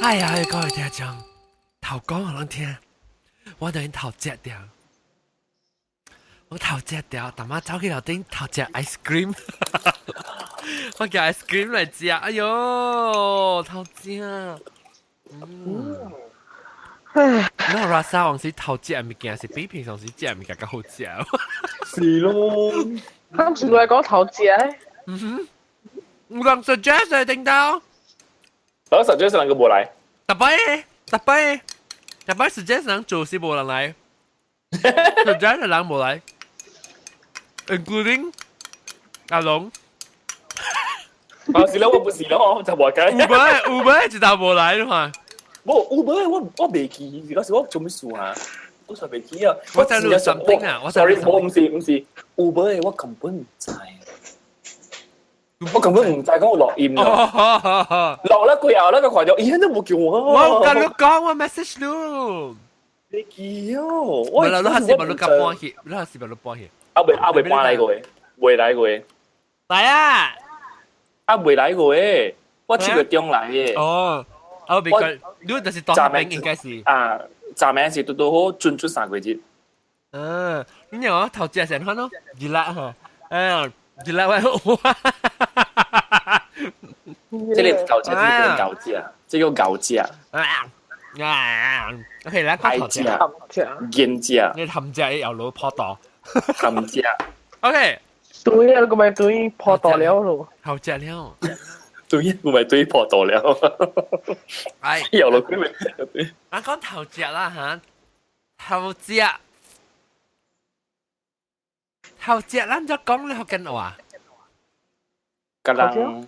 哎呀，各位聽眾，頭講可能聽，我等頭食掉，我頭食掉，大媽走去樓頂頭食 ice cream，我叫 ice cream 嚟食，哎呦，頭正，那拉沙往時頭食嘅物件是比平常時食嘅物件較好食，是咯。啱先我講頭字啊，有人 suggest 嚟頂到，我 suggest 兩個冇嚟，特別 suggest 人做是冇人嚟，suggest 人冇嚟。including 阿龍，是咯，我不是咯，就話緊。Uber 一道冇來嘛？冇 Uber，我未記，嗰時我做咩事啊？我才未記啊！我在錄 something 啊，我 sorry， 我唔是 Uber，我根本唔知，我根本唔知講我落音啦，落咗佢後咧個群友，咦都冇叫我。我跟你講，我 message 你。你記哦，我係你係咪錄半戲？你係咪錄半戲？未搬嚟過嘅，未嚟過嘅。嚟啊！未嚟過嘅，我七月中嚟嘅。哦，我別個，你就是當兵應該是。啊，站名是都好進出3個月。你我頭隻成翻咯，熱辣嚇，熱辣喂，即係你頭隻係叫狗隻啊，即係叫狗隻啊。OK，來講頭隻，見隻，你冚隻有腦破檔，冚隻。OK，對啊，咁咪對破袋了咯。頭隻了，對，唔係對破袋了。係有咯，佢咪。我講頭隻啦嚇，頭隻，咱就講你學緊話，กำลัง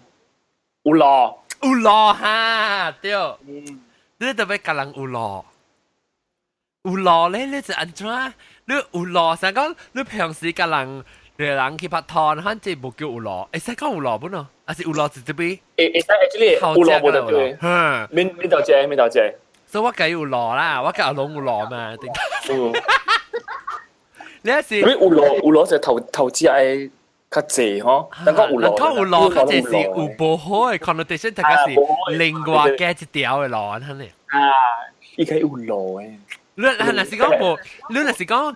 อุลอ有羅哈，對，你特別กำลัง有羅。有羅咧，你就安怎？你有羅，成講你平時甲人去拍拖，反正無叫有羅，會使講有羅本咯，還是有羅直接比？actually อุลอ冇得對，哈，邊度借邊度借？所以我計有羅啦，我計阿龍有羅嘛，定？你一時，因為有羅就投資係較濟嗬，但講有羅，講有羅，佢就是有無好嘅 connotation，大家是另外嘅一條嘅羅，肯定。啊，依家有羅誒。你若是講無，你若是講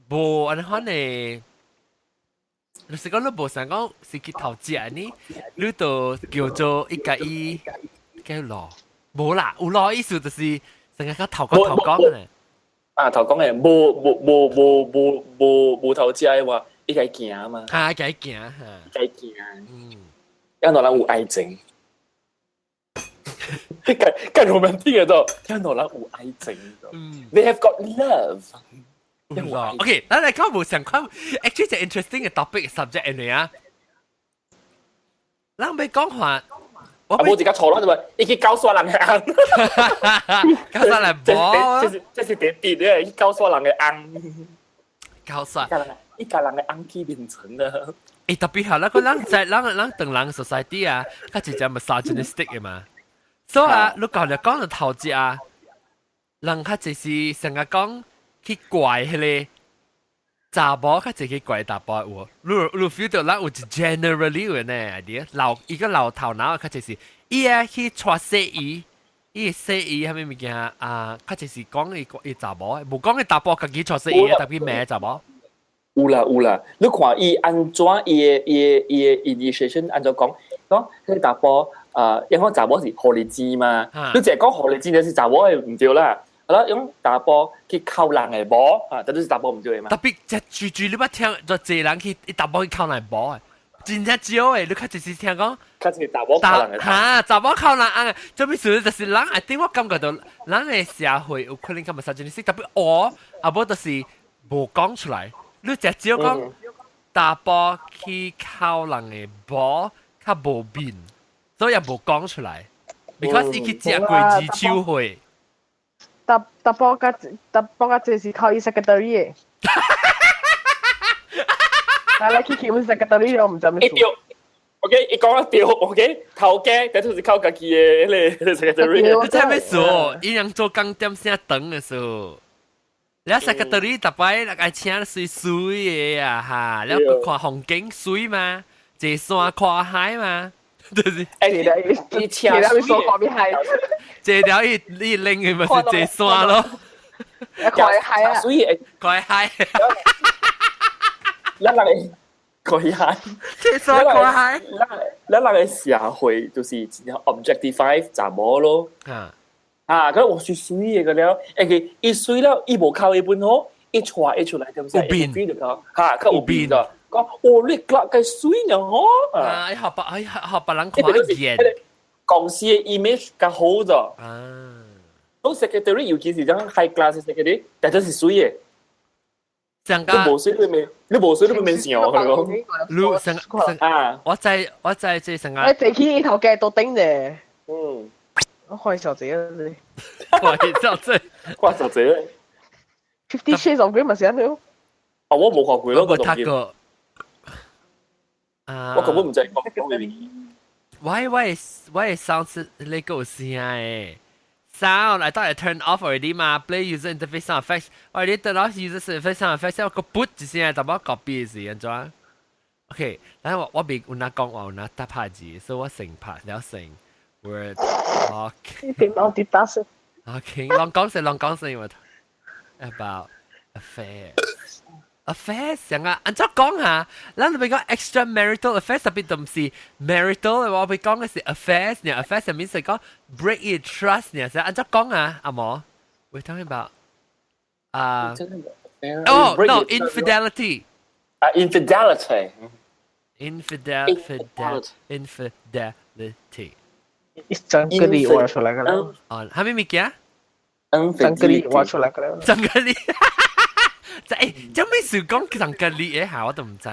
無安可能，若是講你無想講是去投資呢，你就叫做一個伊叫羅，無啦，有羅意思就是成日講頭講嘅。啊，頭講嘅冇投資係話依家行啊嘛，啊，幾行嚇，幾行，有人有愛情。更 romantic 嘅都，有人有愛情。They have got love。OK，咱嚟講無想講 ，actually 係 interesting 嘅 topic subject 嚟啊。咱咪講話，我冇自己錯啦，就話已經教錯人嘅硬，教錯人冇，即係特別嘅，教錯人嘅硬，教錯，依家人嘅硬體變成啦。誒特別係啦，個人在人等人 society 啊，佢直接 misogynistic 嘅嘛。所以啊，你講到頭節啊，人佢就是成日講去怪迄個查某，佢就去怪查甫喎。你 feel 到啦，有一 generally 嘅呢 idea，一個老頭腦，佢就是伊啊去帶洗衣，伊洗衣係咩物件啊？佢就是講伊查某，無講伊查甫家己帶洗衣啊，特別咩查某。有啦，你看伊安怎伊 initiation 安怎講迄查甫。因為查某是狐狸精嘛，你淨係講狐狸精就是查某係唔對啦。係啦，用查甫去溝人嘅某，但係查某唔對嘛。特別只句你捌聽，就濟人去查某去溝人某誒，真正少誒，你較就是聽講，較就是查某溝人嘅。嚇，查某溝人啊，做咩事就是人，I think 我感覺到人嘅社會有可能咁咪實際，特別我啊，無就是無講出來，你只少講查甫去溝人嘅某，較無面。所以又冇講出嚟 ，because 伊去食過自超會。特波家就是靠伊 secretary 嘅。但係佢叫 secretary 我唔知咩事。OK， 伊講得對 ，OK， 頭家但係靠家己嘅迄個 secretary。你睇咩數？伊人做工點先等嘅數。你 secretary 特擺來請水水嘅啊哈，你看風景水嘛，坐山看海嘛。就是伊其他你说旁边係借條一拎佢咪是借山咯，佢係啊，所以怪嗨，咱人佢係。借山怪嗨，咱嘅社會就是真係 objectify 查某咯。覺得我是水嘅個了，佢一水了，伊無靠伊本好，一出一出來，對唔對？有變就講佢有變的，講我你個嘅水呢嗬？學別人看見，公司嘅 image 較好咗。都 secretary 尤其是種 high class secretary，但係是水嘅。你無水都未，你無水都未免想佢講。你成我在這成你地起頭嘅到頂嘅，嗯，我開小姐啊你怪就這，關小姐。50 Shades of Grey 咪是咁樣。我冇學過咯，我睇過。我根本唔知講咩嘢。Why sound 你個聲誒？Sound I thought I turned off already 嘛，play user interface sound effects。我 already turn off user interface sound effects，我個 boot 一聲就冇 copy 是安怎 ？OK，但係我別有哪講話有哪搭拍字，所以我成拍了成 word talk。電腦跌打死。OK，浪講先我 about affairs。affairs 樣啊，按照講下，咱就講 extramarital affairs，特別就唔是 marital，我哋講嘅是 affairs，呢 affairs 入面係講 break it trust 呢，按照講啊，阿毛，we're talking about oh no infidelity， infidelity， 整個你挖出來㗎啦，哦，係咩物件？整個你挖出來㗎啦，整個你。就有咩事講整個你嘅下我都唔知。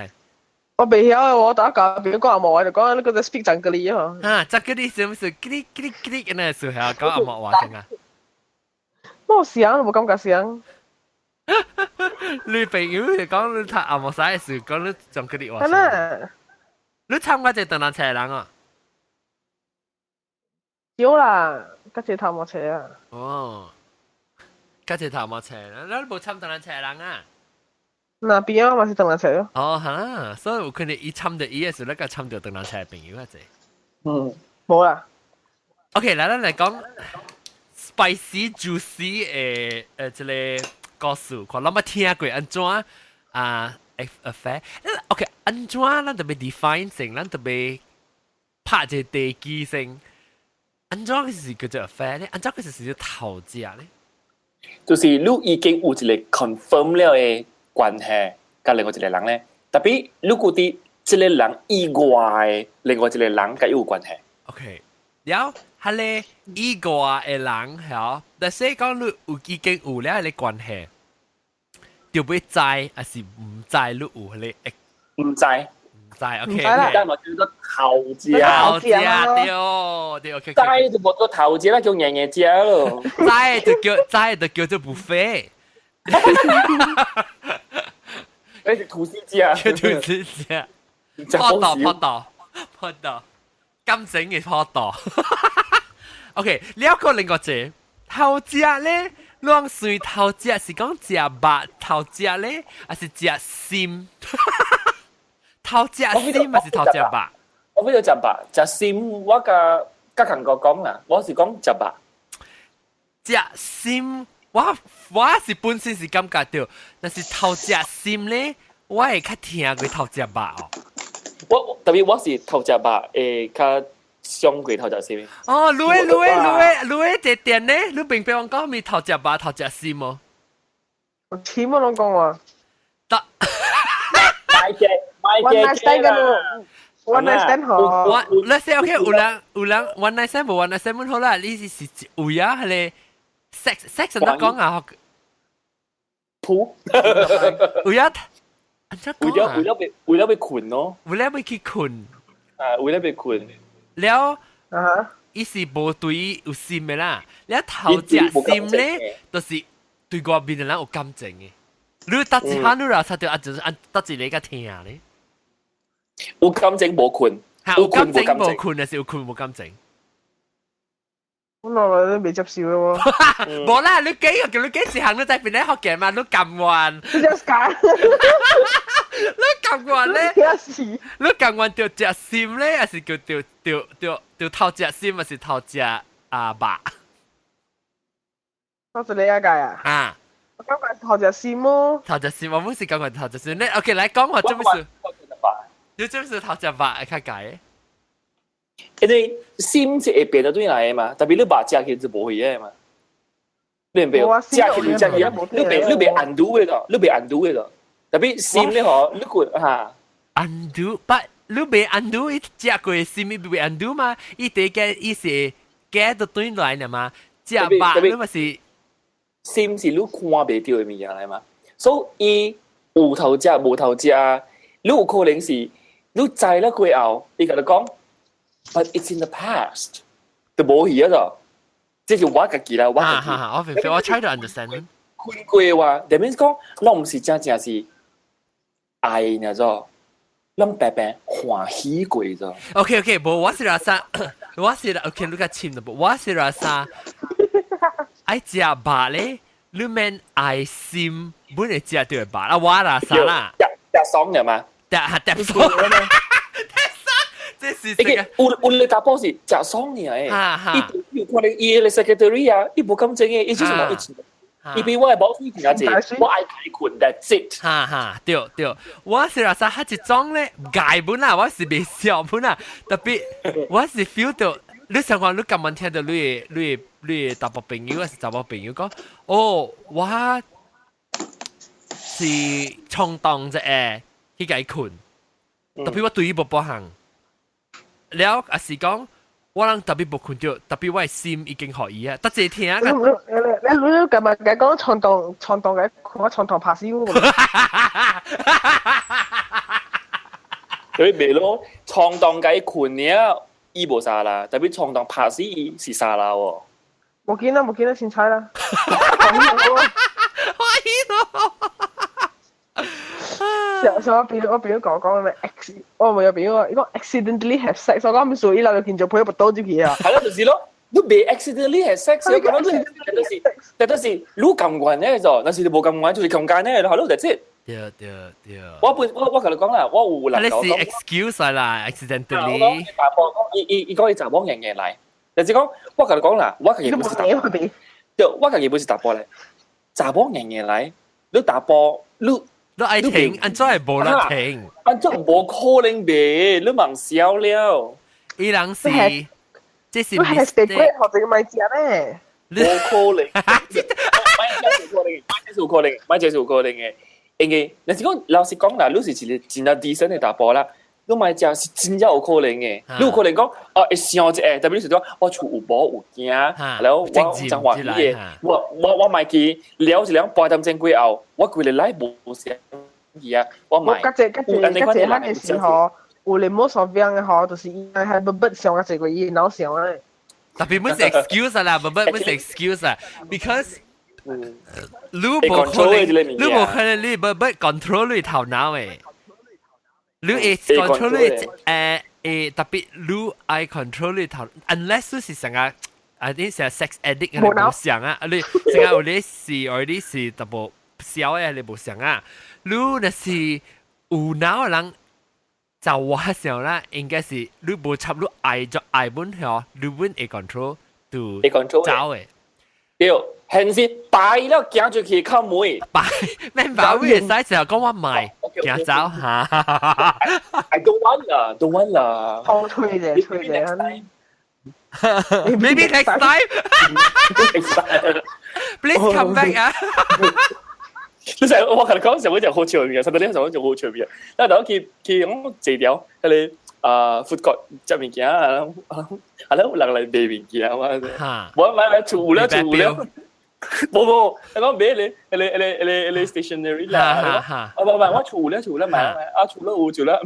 我未曉，我打隔壁個阿毛喺度講呢個就 speak 整個你啊。整個你是唔是嘰嘰嘰嘅呢？時候講阿毛話聲啊。冇聲，冇感覺聲。女朋友就講你睇阿毛曬嘅時候講你整個你話聲。係啦。你參加隻電單車人啊？少啦，嗰隻頭毛車啊。哦。嗰隻頭毛車，你冇參電單車人啊？嗱邊啊，咪是電單車咯。哦嚇，所以有可能伊參到伊嘅時候，你個參到電單車朋友啊？冇啦。OK，嚟嚟講 spicy juicy 即個故事，看咱冇聽過安怎affair。OK，安怎咱特別 define 成，咱特別拍一個地基成，安怎個是叫做 affair 咧？安怎個是叫頭家咧？就是你已經有一個 confirm 了嘅關係，甲另外一個人咧。特別如果啲這個人以外，另外一個人甲有關係。OK，然後係咧以外嘅人，係，但係講你有已經有了嘅關係，就要知還是唔知你有咧？唔知。OK，但係叫做頭家。頭家對 OK。知就冇做頭家啦，叫爺爺家咯。知就叫做 buffet。你是吐司家。叫吐司家。破道，金整嘅破道。OK，你一個另外隻頭家咧，兩歲頭家是講食肉頭家咧，還是食心？頭食心還是頭食肉？我比較食肉，食心我甲韓國講啦，我是講食肉。食心，我是本身是感覺到，但是頭食心咧，我會較聽過頭食肉哦。我特別我是頭食肉會較上過頭食心。哦，你這點咧，你並別講講咪頭食肉頭食心哦。錢冇攏講話。得。One night stand 嘅咯，one night stand 好。let's say OK，有人 one night stand 無 one night stand 好啦，你是有呀，係咧 sex 得講啊，鋪有呀，為了被困咯，為了被去困，為了被困，了伊是無對有心嘅啦，了頭食心咧，就是對外面嘅人有感情嘅。你得一下你啦，才對就是得一個聽咧。有感情無困，有感情無困，還是有困無感情？我落來都未接受咯喎。冇啦，你幾時行都在邊咧學嘅嘛？你撳完，你只揀，你撳完咧，幾時？你撳完條隻線咧，還是叫條頭隻線，還是頭隻白？我做你一屆啊！啊，我今日頭隻線咯。頭隻線，我冇試講過頭隻線。你 OK 來講我做咩事？你做咩事頭隻白較解？因為心是會變得對來的嘛，特別你把食去就無去嘅嘛。你明唔明？食去就食去啊！你別 undo 嘅咯，你別 undo 嘅咯。特別心咧嗬，你個嚇 undo，但你別 undo，一食過嘅心你別 undo 嘛？一啲嘅意思嘅都對來呢嘛？食白你咪是心是你看袂到嘅物件嚟嘛。所以有頭食無頭食，你有可能是你知啦過後，你甲你講。But it's in the past，就冇去咗，即係我自己啦，我我 try to understand。看過話，that means 講，我唔是真正是愛呢咗，我白白歡喜過咗。OK， 冇我是話啥？我是啦 ，OK， 你個簽的不？我是話啥？愛食白咧，你免愛心，本嚟食就係白啦。我啦啥啦？食爽嘅嘛？食爽。這是這個，有你打波是食爽嘅誒，有可能伊個 secretary 啊，伊無咁正嘅，伊就是冇一錢，伊比我係冇水平啊啫，我愛開困 that's it。對，我是話啥？一種咧解本啊，我是未笑本啊，特別我是 feel 到，你想講你咁晚聽到你大部朋友還是查某朋友講，哦，我是衝動啫去解困，特別我對伊無保行。了，也是講，我人特別冇困到，特別我嘅心已經可以啊，得這聽啊！你今日講衝動嘅，我衝動拍死我。佢咪咯，衝動嘅困呢，伊無啥啦，特別衝動拍死伊是啥啦喎？冇見啦，先猜啦。上我表講咩 X， 我冇有表啊！如果 accidentally have sex， 我講唔數，伊拉就見做配一部刀住佢啊！係咯，就是咯，你未 accidentally have sex， 有講但係你咁慣咧就，但是你冇咁慣，就是咁簡咧，係咯，就即。對。我同你講啦，我有能夠講。你是 excuse 啦 ，accidentally。伊講伊查某硬嚟，但是講我同你講啦，我其實唔是打波，就我其實唔是打波咧，查某硬嚟，你打波你愛停，安怎會無得停？安怎無可能唄？你忙笑了。伊人是，這是 mistake。學這個咪食咧。無可能，買這是有可能嘅。因為，但是講老實講啦，你是一個真係decent嘅打波啦，你買食是真正有可能嘅。你有可能講，會想一下，特別是講我厝有寶有囝，然後我真懷疑嘅，我買去了一兩半點鐘過後，我規日來無想嘢啊，我買。我家姐嘅時候，有你冇所謂嘅嗬，就是伊係不想嘅這個伊腦想咧。特別唔是 excuse 啦，不是 excuse 啊 ，because 你冇可能你不 control 你頭腦誒，你會 control 你特別你愛 control 你頭 ，unless 你是成個啲成 sex addict 你冇想啊，你成個有啲事或者是特別少嘅你冇想啊，你那是有腦嘅人。就我時候啦，應該是你無插你愛咗愛本條，你本會 control 就走嘅。對，現時大了行出去靠門，大咩把會使時候講我賣行走嚇。I don't want 啦。好吹啫。Maybe next time. Please come back 啊！你成我同你講上嗰隻好長嘅，實在呢上嗰隻好長嘅。但係佢講字條，佢哋闊角執物件啊，係咯，人嚟賣物件啊，我買儲啦，冇，你講俾你 stationery 啦，我儲啦，買啊儲啦，我儲啦，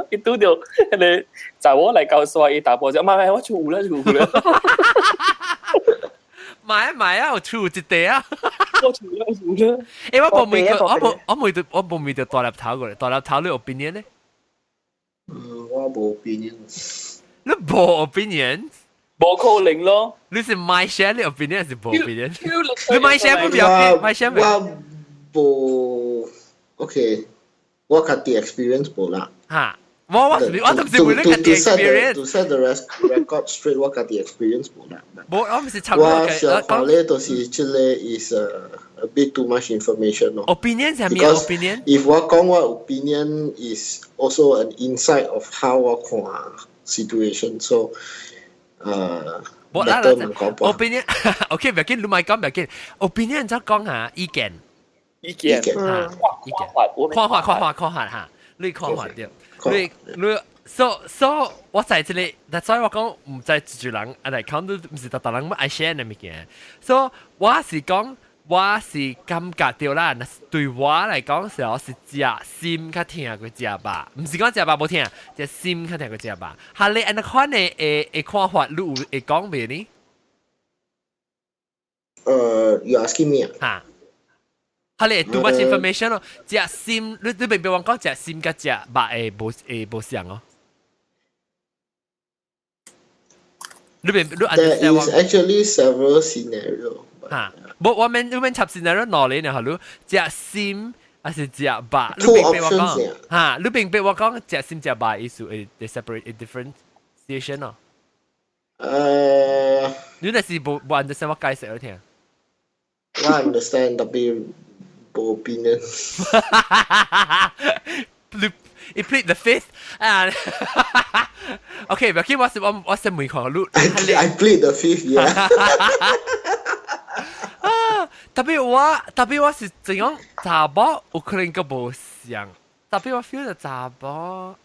一到掉你就我嚟教衰打波啫，唔係我儲啦。買啊，我儲一地啊！我儲啦。誒，我冇未到大粒頭過嚟，大粒頭你 opinion 咧？我冇 opinion。你冇 opinion？冇可能咯。你是 my share 你 opinion 還是冇 opinion？你 my 你 share 不要緊，my share 我冇 OK，我家己 experience 冇啦。嚇，我當時會你嘅 experience。To set the record straight，我家己 experience 冇啦。冇，我唔是差唔多嘅。我想講咧，就是這類 is a bit too much information 咯。opinion 係咩 opinion？ If 我講我 opinion is also an insight of how 我看 situation，so 冇啦啦，opinion OK，唔要緊，你咪講唔要緊，opinion 就講下意見。意見嚇，意見，看法嚇，你看法對，你。So 我在這裡，但所以我講唔在住人，嚟講都唔是特人乜愛 share 嘅物件。So 我是講，我是感覺到啦，對我嚟講時候是只心較聽過只吧，唔是講只吧冇聽，只心較聽過只吧。下你安看你會看法，你有會講咩呢？You asking me 啊？下你 too much information 咯，只心你並別講講只心甲只吧會無相哦。There is actually several scenarios. 嚇，我們插 scenario 攞你呢？好，你只心還是只吧？你 Two 並別我 options 講嚇，你並別我講只心只吧，is they separate a different situation 咯。你那是冇 understand 我解釋你聽。我 understand tapi 冇 opinion。You plead the fifth and okay，唔要緊，我先問看你。I plead the fifth， yeah。特別我是怎樣查某有可能個無像，特別我 feel 到查某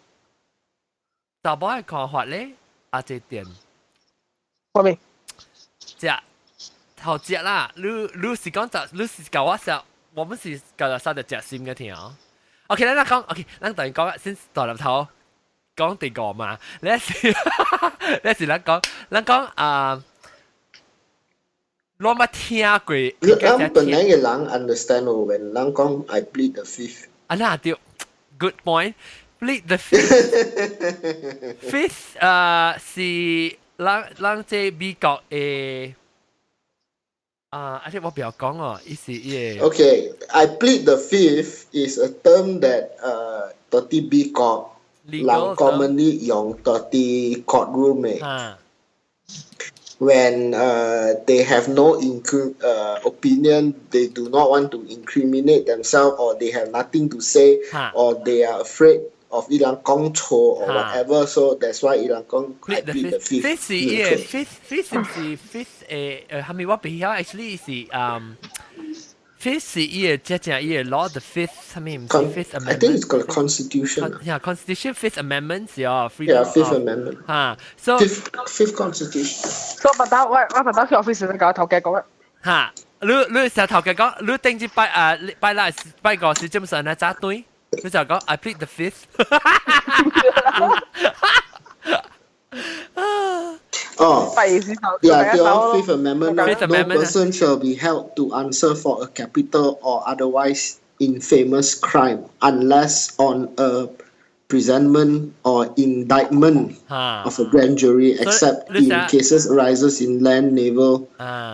嘅看法咧，啊這點。我明。只頭只啦，你是講就你是教我時，我們是教咗三隻隻先嘅聽啊。OK，咱講 OK，咱等於講先大粒頭講第個嘛，你是咱講我冇聽過。咱本來嘅人 understand 喎，when 咱講 I plead the fifth。啊那對 ，good point。plead the fifth，fifth 是咱這美國嘅。I think 我不要講哦，意思耶。Okay, I plead the fifth is a term that 30 B court 人 commonly 用30 courtroom 嘅。When they have no opinion, they do not want to incriminate themselves, or they have nothing to say, or they are afraid of 伊人講錯 or whatever, so that's why 伊人講 I plead the fifth. Fifth 是耶，fifth 是 fifth 後面我比較 actually 是fifth 是耶，即係耶 law the fifth 後面唔是 fifth amendment。I think it's called constitution. Yeah, constitution fifth amendment 是哦 ，freedom. Yeah, fifth amendment. 嚇，so fifth constitution. So 我去 office 嗰個頭家講啦。嚇，你成頭家講，你定住拜個是點算啊？扎堆。你就講 I plead the fifth 。Fifth Amendment. No person shall be held to answer for a capital or otherwise infamous crime unless on a presentment or indictment of a grand jury, except in cases arises in land, naval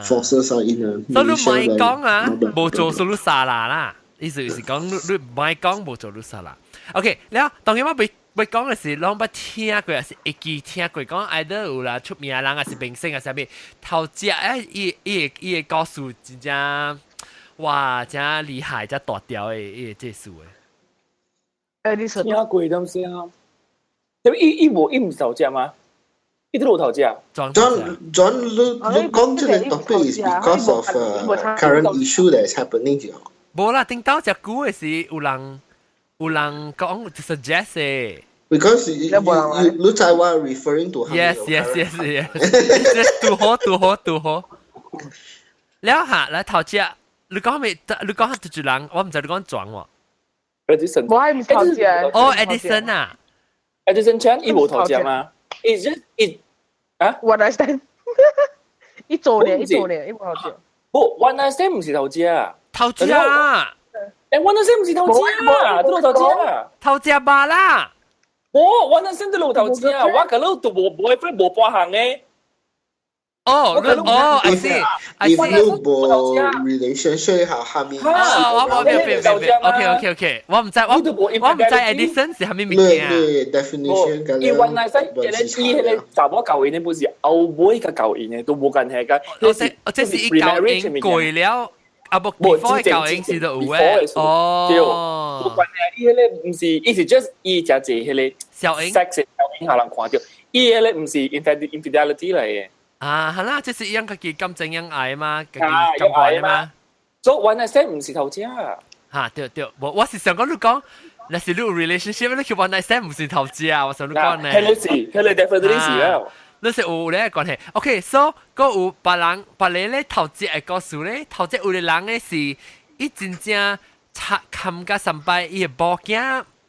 forces or in a militia. 所以你咪講啊，冇做數你殺啦。意思是講你唔係講冇做律師啦。OK，แล้ว當然我未講嘅是，攏捌聽過，是會記聽過講either有啦出名人，還是明星啊，啥物頭隻伊個故事真正哇，真厲害，真大條嘅伊個技術嘅。你說聽過咁先啊？但係伊唔是頭隻嗎？伊都冇頭隻。John，你講這個 topic is because of current issue that is happening here。冇啦，頂到只股嘅是有人講 suggest 嘅。Because you知我 referring to yes တူ好。แล้ว下嚟頭只，你講咩？你講係住人，我唔知你講裝喎。Edison， 我係唔頭只。哦 ，Edison 啊 ，Edison Chan 伊冇頭只嘛？ It's just it 啊 ？One night stand， 伊做呢，伊冇頭只。冇 One night stand 唔是頭只啊。頭只啊！誒，One night stand 唔是頭只啊，都冇頭只啊。頭只吧啦。冇 One night stand 都冇頭只啊，我嗰度都冇 boyfriend 冇半行嘅。哦，I If see， if you 冇 relationship 下面，我別，OK，我唔知Edison 是係咩物件啊？你 definition 咁伊原來使嘅咧，伊迄個查某教員咧，本是後尾個教員咧，都冇關係噶。我這是一教員攰了，啊不，before 教員是都有嘅，哦，冇關係，伊迄個唔是，伊是 just 伊只係迄個效應 sex 效應下人看到，伊迄個唔是 infidelity 嚟嘅。啊，係啦，這是一樣嘅金正恩愛嘛，嘅金愛嘛，所以原來使唔是頭家。嚇，對，我是想講你講。那是你有 relationship，你叫 one night stand 唔是投資啊！我想你講呢。係你是，係你 definitely 是啦。你是有咧關係。OK，so 個有別人咧投資嘅故事咧，投資有啲人咧是，伊真正冚家上擺，伊嘅報警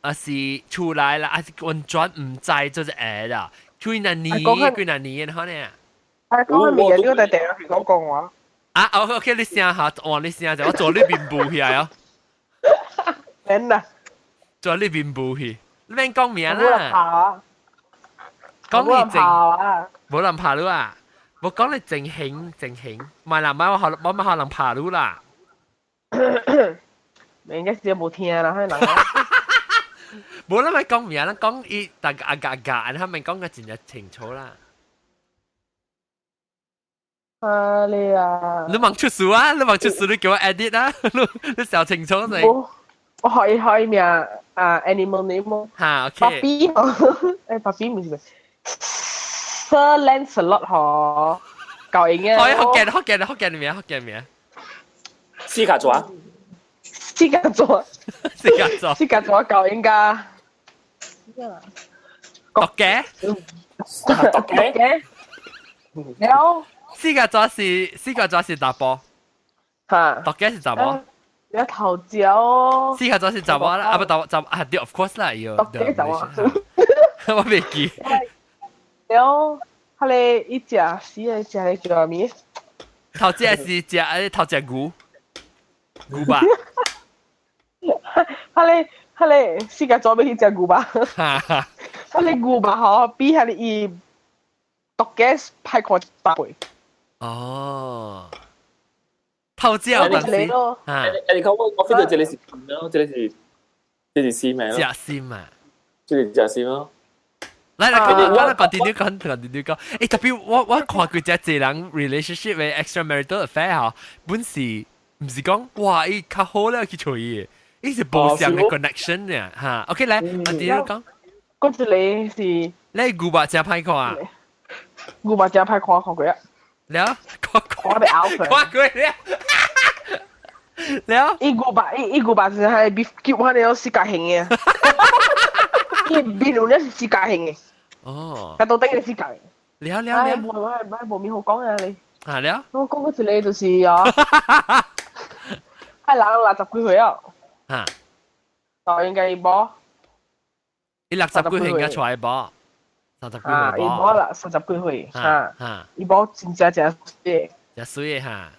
啊是出來啦，啊是完全唔知做只嘢啦，幾難年嘅可能。係講緊名人呢個第第二講講話。啊，OK，你聲下，你聲下，我做呢邊步起來哦。真啊！做呢邊步去，你免講名冇人啦。爬啊！講你正，啊！冇人爬路啊！我講你正興，唔係啦，唔係我咪可能爬路啦。應該是冇聽啦，可能。冇啦，咪講名啦，講伊大家他咪講個真係清楚啦。啊你啊！你望出書啊！你叫我 edit 啊！你小清楚你。我可以名animal name 嚇 OK。Puppy 誒 Puppy 唔係咩 Sir Lancelot 嗬，舊型嘅。福建名。斯卡做啊？斯格座舊型㗎。讀嘅。有。斯格座是大波。嚇。讀嘅是大波。有頭照。斯格座是大波啦，啊不大就啊對 of course 啦要。讀嘅就啊。我未記。有，佢哋一隻死嘅隻係叫咩？頭隻是隻牛吧？佢哋世界左邊一隻牛吧？佢哋牛吧嗬，比佢哋伊讀嘅派過8倍。哦。頭隻有陣時，你講我 feel 到這裡是咯，這裡是咩咯？隻線啊，這裡隻線咯。來，我 continue 講。誒，特別我看過隻人 relationship 嘅 extramarital affair 嚇，本是唔是講哇，伊較好咧去做嘢，伊是無相嘅 connection 嘅嚇。OK，來，continue 講。嗰隻你是你古巴正派看啊？古巴正派看佢啊？了，我被咬佢。看佢了。了，伊古巴是係比叫我哋有世界性嘅，伊比如咧是世界性嘅。哦，但到底嘅世界。了，冇面好講啊你。啊了，我講嗰次你就是啊，係60幾歲啊。嚇，就應該波。伊60幾歲應該出來波，30幾歲波。伊波啦，30幾歲。嚇，伊波真正水。真水嚇。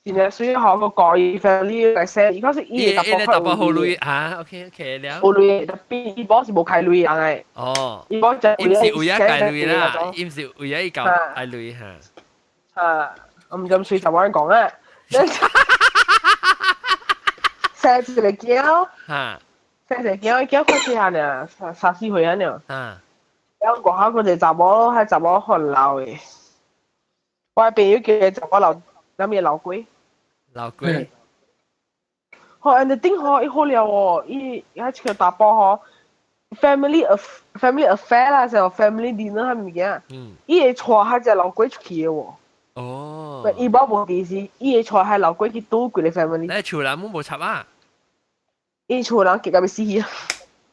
真正水學個個伊 family 嚟寫，而家是伊特別好累嚇，OK 了。好累，特別伊波是冇開累人嘅。哦，伊波就伊唔是為咗計累啦，伊唔是為咗搞愛累嚇。我唔咁水就玩講啊。寫住嚟叫。寫住叫開始下呢，30歲啊呢。有個下佢哋雜我係雜我很老嘅。我係朋友叫佢雜我老，諗嘢老鬼。老鬼。人哋頂好，伊好了喎，伊喺出去打波嗬 ，family affair 啦，就 family dinner 係咪嘅？伊係坐喺隻老鬼出去嘅喎。哦。伊冇冇電視，伊係坐喺老鬼去賭佢哋 family。你厝人冇插啊？伊厝人結到要死啊！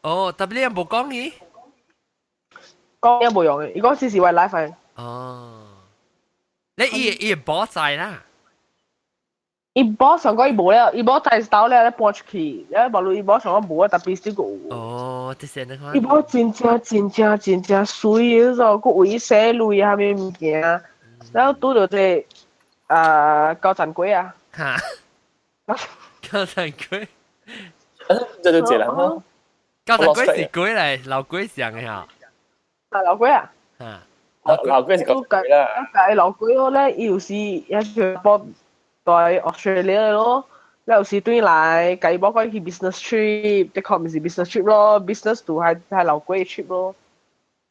哦，特別你又冇講嘅？講有冇用嘅？如果只是為 life。哦。你伊波仔啦。伊波上個伊冇咧，伊波大刀咧搬出去，咧無論伊波上個冇啊，特別少個。哦，這些你看。伊波真正水嗰種，佢為寫類下面物件，然後拄到隻高盞龜啊。嚇！高盞龜。這就這啦。高盞龜是龜嚟，老龜上嘅嚇。老龜啊？嚇。老鬼是講啦。計老鬼咧，有時一去波在 Australia 咯，有時對來計波可以去 business trip，的確唔是 business trip 咯，business 度係老鬼 trip 咯。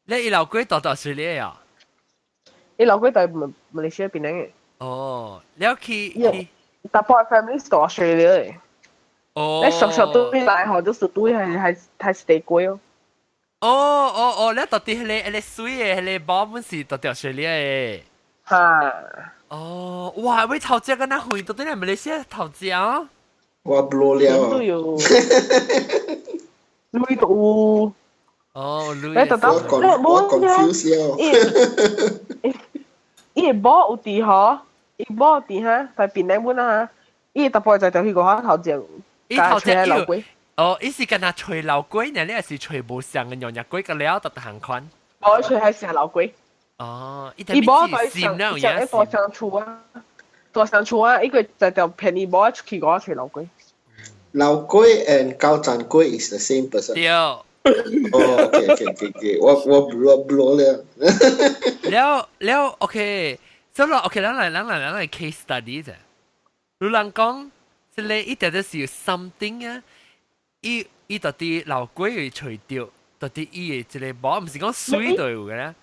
你老鬼到 Australia 啊？你老鬼在馬來西亞邊嘅？哦，你要去，大波 family 到 Australia 嘅。哦，你熟對來後就是對係 stay 貴哦。哦，你到底你水嘅，你寶本是到 Australia 嘅。嚇！哦，哇！你頭只個那回到底係馬來西亞頭只啊？我 blow 了。都有。累到。哦，累。你特登，我 confuse 了。伊冇有地嗬，伊冇有地哈，在邊兩本啊，伊特別在條去個下頭前，伊頭只老鬼。哦，伊是跟他吹老鬼呢，你係是吹無上嘅樣日鬼個了，特行款。我吹係成老鬼。哦，伊冇在閃那上一座上厝啊，座上厝啊，一個在條便宜冇出去個吹老鬼。老鬼 and 高展鬼 is the same person。對。哦，OK，我 blow 了。แล้วโอเคสำหรับโอเคแล้วไหน case study 啫รู้ลัง講即係一定都是有 something 啊伊到底老鬼會除掉到底伊嘅即係冇唔是講水度嘅咧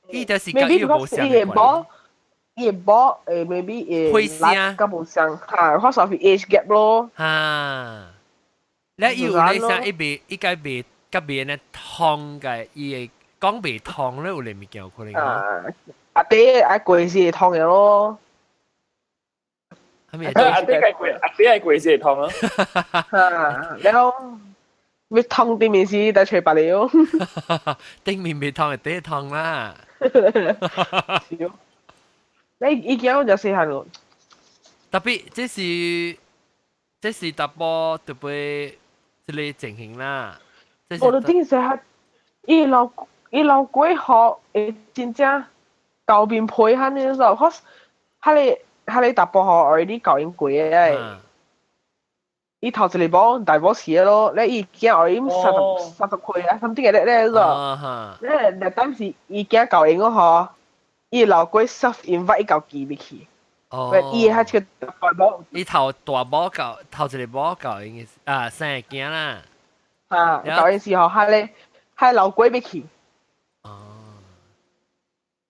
伊就是講伊冇相嘅關伊冇maybe 會聲個冇相嚇，可能係 age gap 咯嚇แล้ว有你想伊該未甲別呢燙嘅伊嘅講未燙咧有你咪見可能阿爹阿貴先燙嘅咯。阿爹係貴先燙咯。แล้วไม่燙對面是但除白了。對面未燙係爹燙啦。你已經有細漢咯。特別這是特別特別這類情形啦。我都聽說係伊老鬼學真正教變配下呢時候，可係你大波學 already 教應過嘅，伊頭一嚟幫大波時咯，你已經 already 30歲啊，something like that 咧咗，你當時已經教應嗰學，伊老鬼 self invite 伊教記唔起，伊係個大波，伊頭大波教頭一嚟波教應啊生日驚啦，教應時候係老鬼唔起。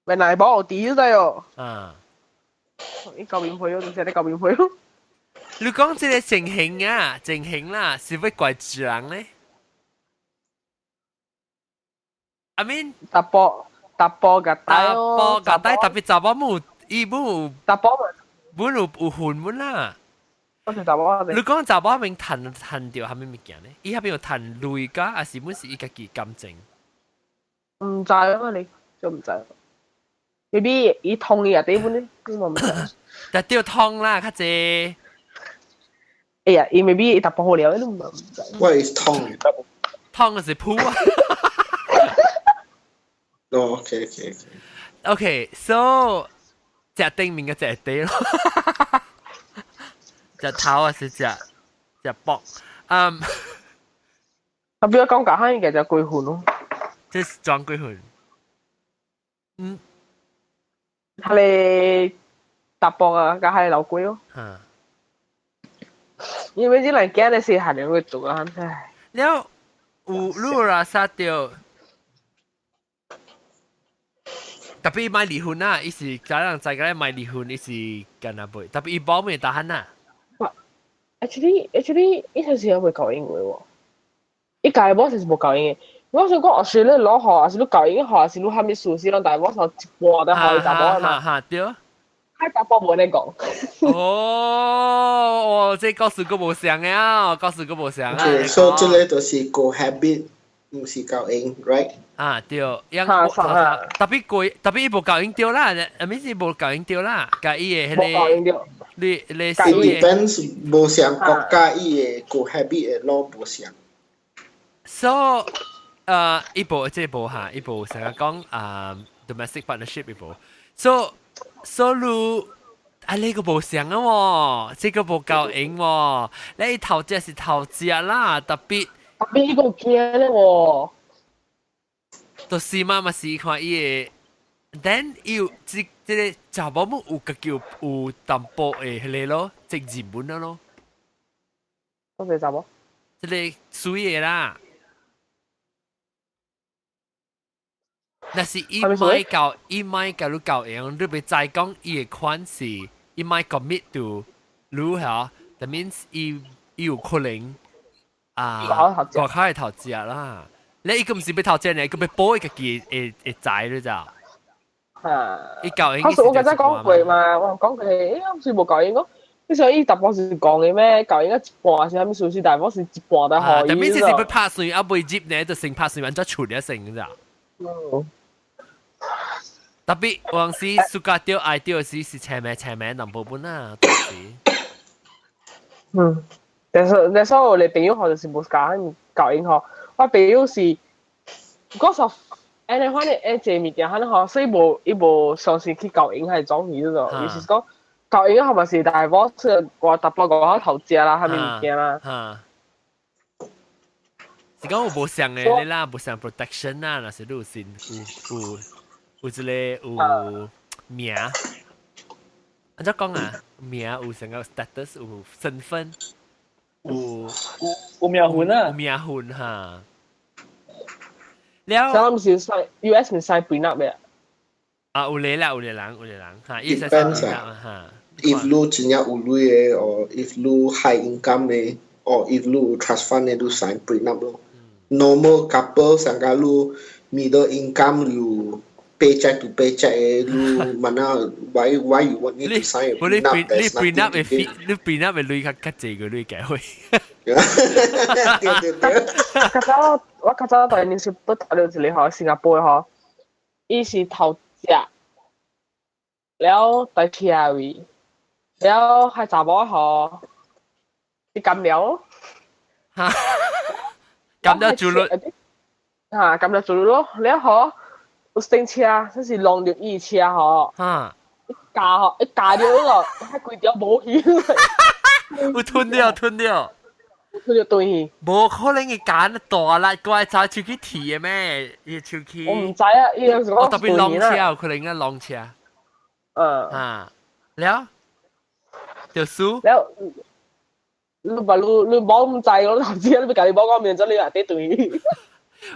咪大波我啲都有。你舊面配咯，你寫啲舊面配咯。你講這個情形啦，是會怪住人咧。I mean，搭波嘅帶咯，搭波嘅帶特別雜波冇，伊冇搭波冇有換滿啦。我係搭波。你講雜波面彈掉係咩物件咧？伊喺邊度彈累㗎，還是本是伊家己感情？唔知啊嘛，你就唔知。maybe 伊痛嘅地方咧，我唔知。但掉痛啦，較濟。哎呀，伊 maybe 伊搭波好了，你都唔知。What is 痛？痛嘅是鋪啊。哦，OK。OK， so 隻頂面嘅隻地咯，隻頭還是隻膊？特別講講下嘅就鬼魂咯。即係裝鬼魂。係你搭波啊，梗係老鬼咯。因為啲人驚你試下你會做啊，真係。แล้วรู้ราซาเดียวแต่พี่ไม่離婚啊，伊是家人在嗰啲ไม่離婚，伊是跟阿妹，但係伊保ไม่打喊啊。actually 呢陣時有會教英語喎，一屆波係冇教英嘅。我想講，學你攞學，還是你教英學，還是你下面熟悉咯，但係我上一波都可以打波啊嘛。對。係打波冇你講。哦，即係告訴個冇相啊，告訴個冇相啊。Okay，所以這類都是 cohabit，唔是教英 ，right？啊，對，因特別伊無教英對啦，阿咪是無教英對啦，甲伊嘅迄個，你 depends 無相國家伊嘅 cohabit 嘅 law 無相。So，伊無即係無嚇，伊無成日講domestic partnership 伊無。So，你呢個無相啊喎，即個無教英喎，你頭隻是頭隻啦，特別呢個驚咧喎。就是嘛，嘛是看伊，then 要即個查某母有個叫有淡薄誒迄個咯，即日本啊咯，嗰個查某，即個水嘅啦。但是伊買教你教樣，你別再講伊嘅款式，伊買 commit to 如何 ，that means 伊有可能國考係頭隻啦。你伊個唔是要頭隻呢，伊個要補一個嘅會知你咋？伊教樣。嗰時我嗰陣講過嘛，我講佢誒，好似冇教應咯。你想伊特波是講嘅咩？教應一半是蝦米數字，但係我是一半都可以。但係是要拍算，啊未接呢就成拍算，完咗出一成咋？特別往時暑假掉愛掉時是前面能部本啊，當時。但係我哋朋友學就是冇教英學，我朋友是嗰時候誒你反正誒借物件，可能學所以冇嘗試去教英係種嘢咯，意思講教英係咪是大波即係話特別講頭隻啦，係咪物件啦？是講有無相嘅你啦，無相 protection 啦，那是有先有一個有名，安怎講啊？名有成個 status 有身份，有名分啊，有名分哈。了，咁是sign US 咪 sign prenup 嘅？啊，有嚟人哈，伊係 Depends prenup 哈。If you 真正有鐳嘅，or if you high income 嘅，or if you trust fund 嘅，you sign prenup 咯。Normal couple 上加you middle income you paycheck to paycheck you mana why you want me to sign a prenup? 你 prenup 嘅 fee， 你 prenup 嘅鐳較濟個鐳計會。我較早當年是不打了一個嗬，新加坡嗬，伊是頭隻，了大車位，了係查某嗬，啲咁了，咁就做咯，咁就做咯，了嗬，有升車，即是浪着伊車嗬，一架咗咯，喺貴條冇險，有吞掉。佢就對，冇可能嘅揀大啦，怪就出去提嘅咩？要出去。我唔知啊，伊有時我特別浪車，可能嘅浪車。แล้วเดี๋ยวสู้แล้วลูกบอลบอกมึงใจก็ทำเชี่ยแล้วไปกับลูกบอกก็มีจะเลี้ยงเตะตุย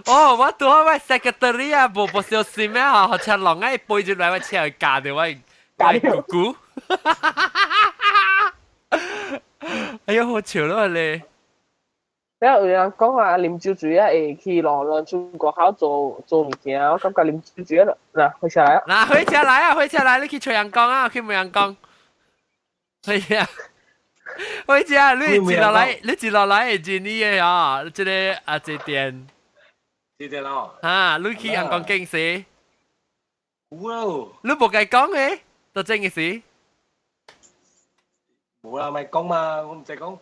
อ๋อว่าตัวว่า secretary 啊冇冇小事咩啊好似浪喺背住兩位車去嫁掉喂姑姑哎呀好潮咯你แล้ว有人講話啉酒醉啊會去浪出國考做物件我感覺啉酒醉啦嗱開車來嗱開車來你去徐陽江啊去梅陽江係啊開車你接落來係接呢嘢啊即係啊接電咯啊你去陽江經事冇啦你冇計講嘅都真嘅事冇啦咪講嘛我唔使講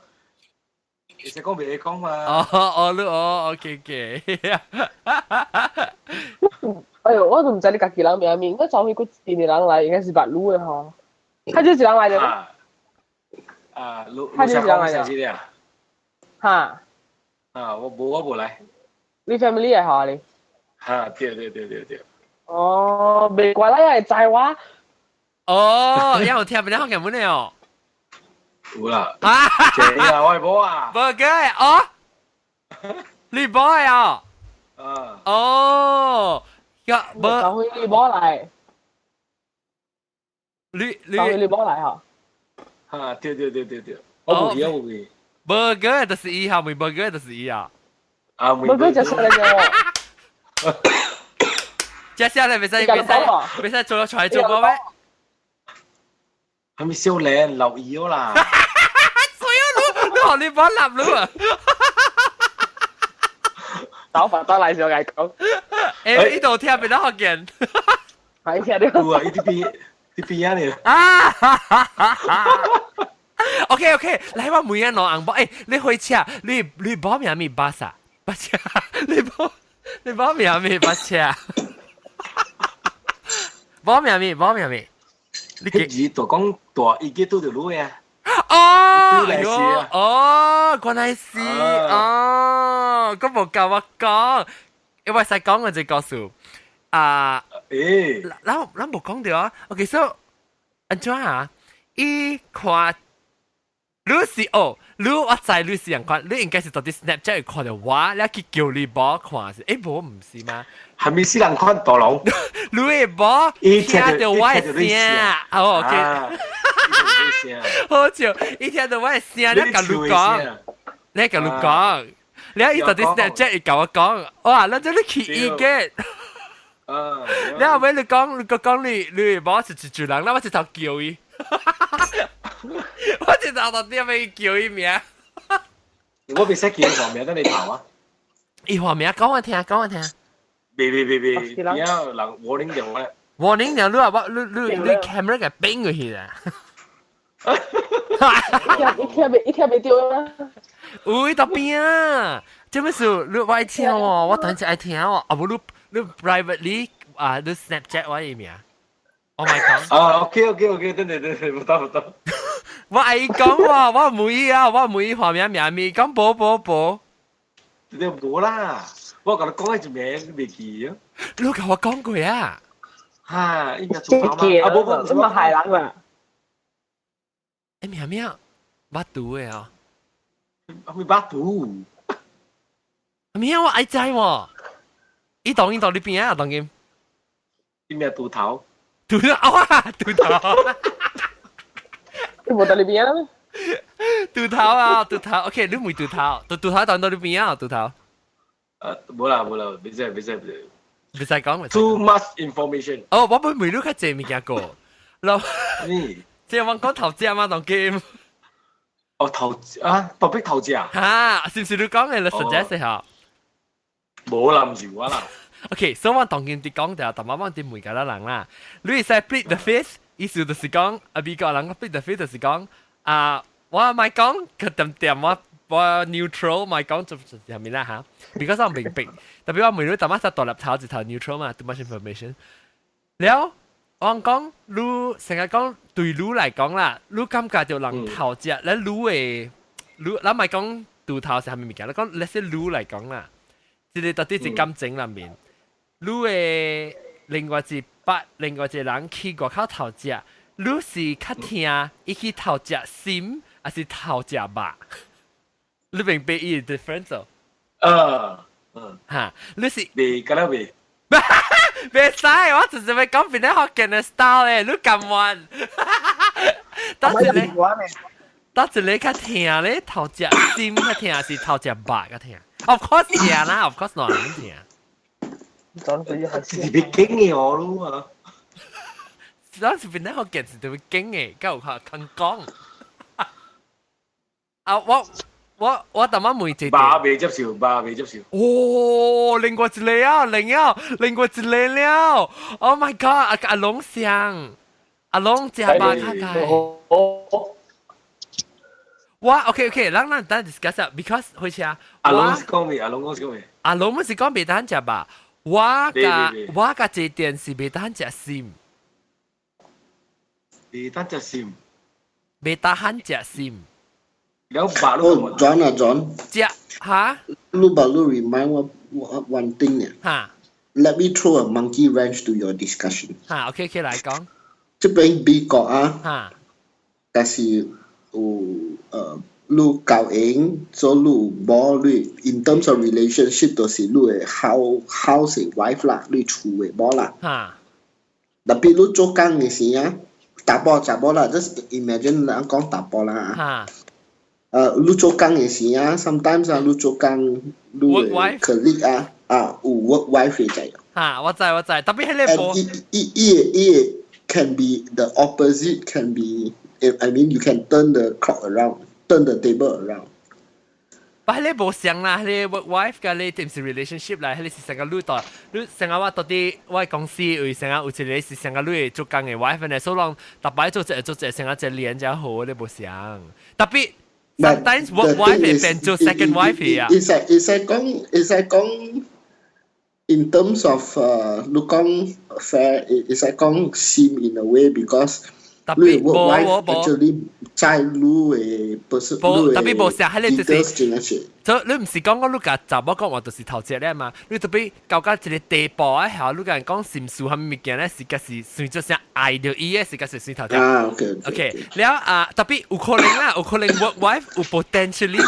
你識講俾你講嘛OK 哎呦我都唔知你家己人名應該找去個店嘅人嚟應該是白魯嘅嗬他就一人嚟嘅他就一人嚟嘅嚇我冇嚟你 family 係嗬你對哦未怪啦係在話哦有聽唔聽學日文嘅哦有啦謝啊我係寶啊寶哥哦你寶啊哦呀寶就去你寶嚟你寶嚟嗬對我冇去寶哥就是一號咪寶哥就是一啊寶哥就出嚟咗接下來比賽做咗才做過咩係咪少靚留意咗啦所以你學你幫立咗啊打發得嚟上嚟講誒呢度聽邊得學人係聽啲哇呢啲邊嚟OK 嚟話每人攞銀包誒你開車你包名咪巴薩巴車你包名咪巴車包名咪你幾度講大已經都條路呀原來是咁冇教我講因為實講我就告訴咱冇講到啊。OK， so 安怎啊？伊看你是哦，你我知你是人看，你應該是到啲 Snapchat 看到我，你去叫你冇看是？誒，冇唔是嗎？係咪是人看大佬？你嘅冇聽到我嘅聲，哦 ，OK， 好笑，伊聽到我嘅聲，你甲你講，你甲你講，你喺到啲 Snapchat 伊甲我講，哇，咱做你去意見。你後尾你講你冇是一組人，我直頭叫伊。我直頭到啲咪叫伊名。我未識叫黃名，等你頭啊！伊黃名講我聽，講我聽。別，而家人 warning 掉咧。warning 掉，你話你 camera 嘅冰過去啊！一條未掉啊！喂，到邊啊？做咩事？你愛聽喎，我等陣愛聽喎。啊不，你 privately 你 Snapchat 我嘅名。Oh my god！ OK，等，唔得。我愛講喎，我唔會啊，我唔會畫名咪講寶。你冇啦，我同你講一名未記啊。你同我講過啊？嚇，應該做啱啊！冇，咁咪係人啦。誒咩啊？巴肚嘅啊？會巴肚？咩我愛知喎？伊當你邊啊？當佢？啲咩肚頭？肚頭。你冇到你邊啊？肚頭啊，OK， 你唔會肚頭當到你邊啊？肚頭。冇啦，別使講。Too much information。哦，我每日較濟物件過，然後即係我講頭隻嘛，當 game。哦，topic 頭隻啊？嚇，是唔是你講嘅？你 suggest 下。冇啦，唔是我啦。OK， 所以我當見啲講就但媽媽啲每個人啦。你係 split the face， 意思就是講美國人 split the face 就是講我咪講佢點我 neutral 咪講就係咪啦嚇 ？because 我明白，特別我每日大媽實獨立頭就頭 neutral 嘛 ，too much information。แล้ว我講你成日講對你嚟講啦，你感覺到人頭隻，你咪講對頭是係咪物件？你講你先你嚟講啦，即係到底係感情裏面，你嘅另外一人去外口頭隻，你是較聽伊去頭隻心，還是頭隻肉？你明白伊嘅 difference 哦？嚇，你是未㗎啦未？別使，我只是要講邊啲學嘅嘅 style 咧，你咁彎。當時你較聽咧頭隻心較聽，還是頭隻肉較聽 ？Of course 聽啦 ，of course 哪能聽？是別經嘅我咯啊！當時邊啲學嘅是特別經嘅，夠肯講。我特晚每隻巴未接受。哦，另外一個啊，另外一個了。Oh my god！ 阿龍上，阿龍食巴卡介。哇 ，OK， 咱等 discuss 啊 ，because 好似啊，阿龍是講咩？阿龍是講未得食吧？我個這點是未得食心。未得食心。未得食心。แล้วบาลู John จะฮะ ลูบาลู remind one thing เนี่ย ฮะ Let me throw a monkey wrench to your discussion ฮะ OK 嚟講จะเป็นบีเกาะฮะแต่สิลูกเก่าเองso ลูกบอล in terms of relationship ตัวสิลูก how สิ wife ล่ะลูกชูบอลล่ะฮะแต่ปีลูกโจกังนี่สิอ่ะตาบอลล่ะ just imagine แล้ว講ตาบอลล่ะฮะ你做工嘅時啊 ，sometimes 啊，你做工，你 colleague 有 work wife 嘅仔。嚇，我知，特別係呢部。It can be the opposite. Can be, I mean, you can turn the clock around, turn the table around. 不係呢部上啦，你 work wife 嘅你點是 relationship 啦？你是成個女代，你成個我到底我公司為成個有一個是成個女做工嘅 wife 呢，所以講特別做成個一連就好，你部上特別。Sometimes work wife 係變做 second wife 啊。It's like 講 in terms of 你講 fair，it's like 講 sim in a way because tapi work wife actually 在路诶，不是路诶。tapi 無成，係你就是，真係。所以你唔是講我你甲查某講話就是頭隻咧嘛？你特別搞到一個地步啊，後你甲人講心事係物件咧，是個是算做啥愛到伊嘅，是個是算頭隻。OK，แล้ว特別有可能啦，有可能 work wife 有 potentially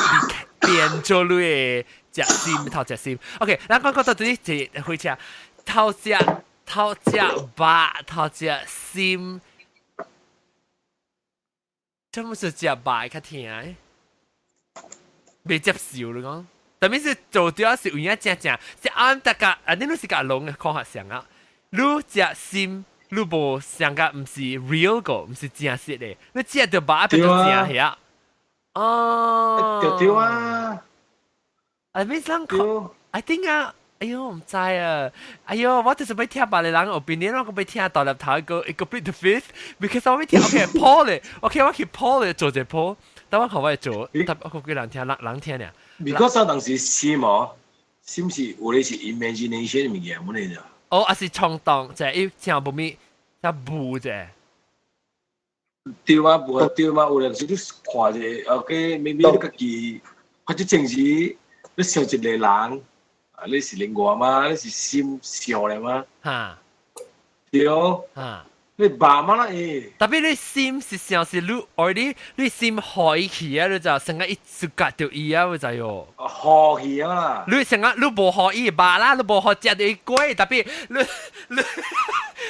變做你嘅隻心頭隻心。OK，咱講到啲係會隻頭隻把頭隻心。真唔是食白較甜誒，未接受你講，特別是做掉是有影正，是啱大家你都是甲攏嘅科學上啊，你食心，你無上個唔是 real 個，唔是真實嘅，你食到白變做真係對啊，I mean 啷I think 啊。哎呦，唔知啊！哎呦，我就是要聽別個人 opinion， 我要聽大粒頭一個 complete the fifth，because 我要聽 OK Paul 咧 ，OK 我去 Paul 咧做隻 Paul，但我看我做，但我幾人聽人聽咧。because 當時心哦，心是有咧是 imagination 物件，冇嚟咋。哦，還是衝動，就係要聽不咪，就補啫。對嘛，無對嘛，有陣時你看者 ，OK，maybe 你家己或者正是你想一個人。你是另外嘛？你是心想嚟嘛？嚇，對哦。嚇，你爸媽啦誒。特別你心是想是你，already 你心開起啊，你就成個一直覺到伊啊，你就喲。開起啊啦。你成個你無開伊爸啦，你無開食到伊貴，特別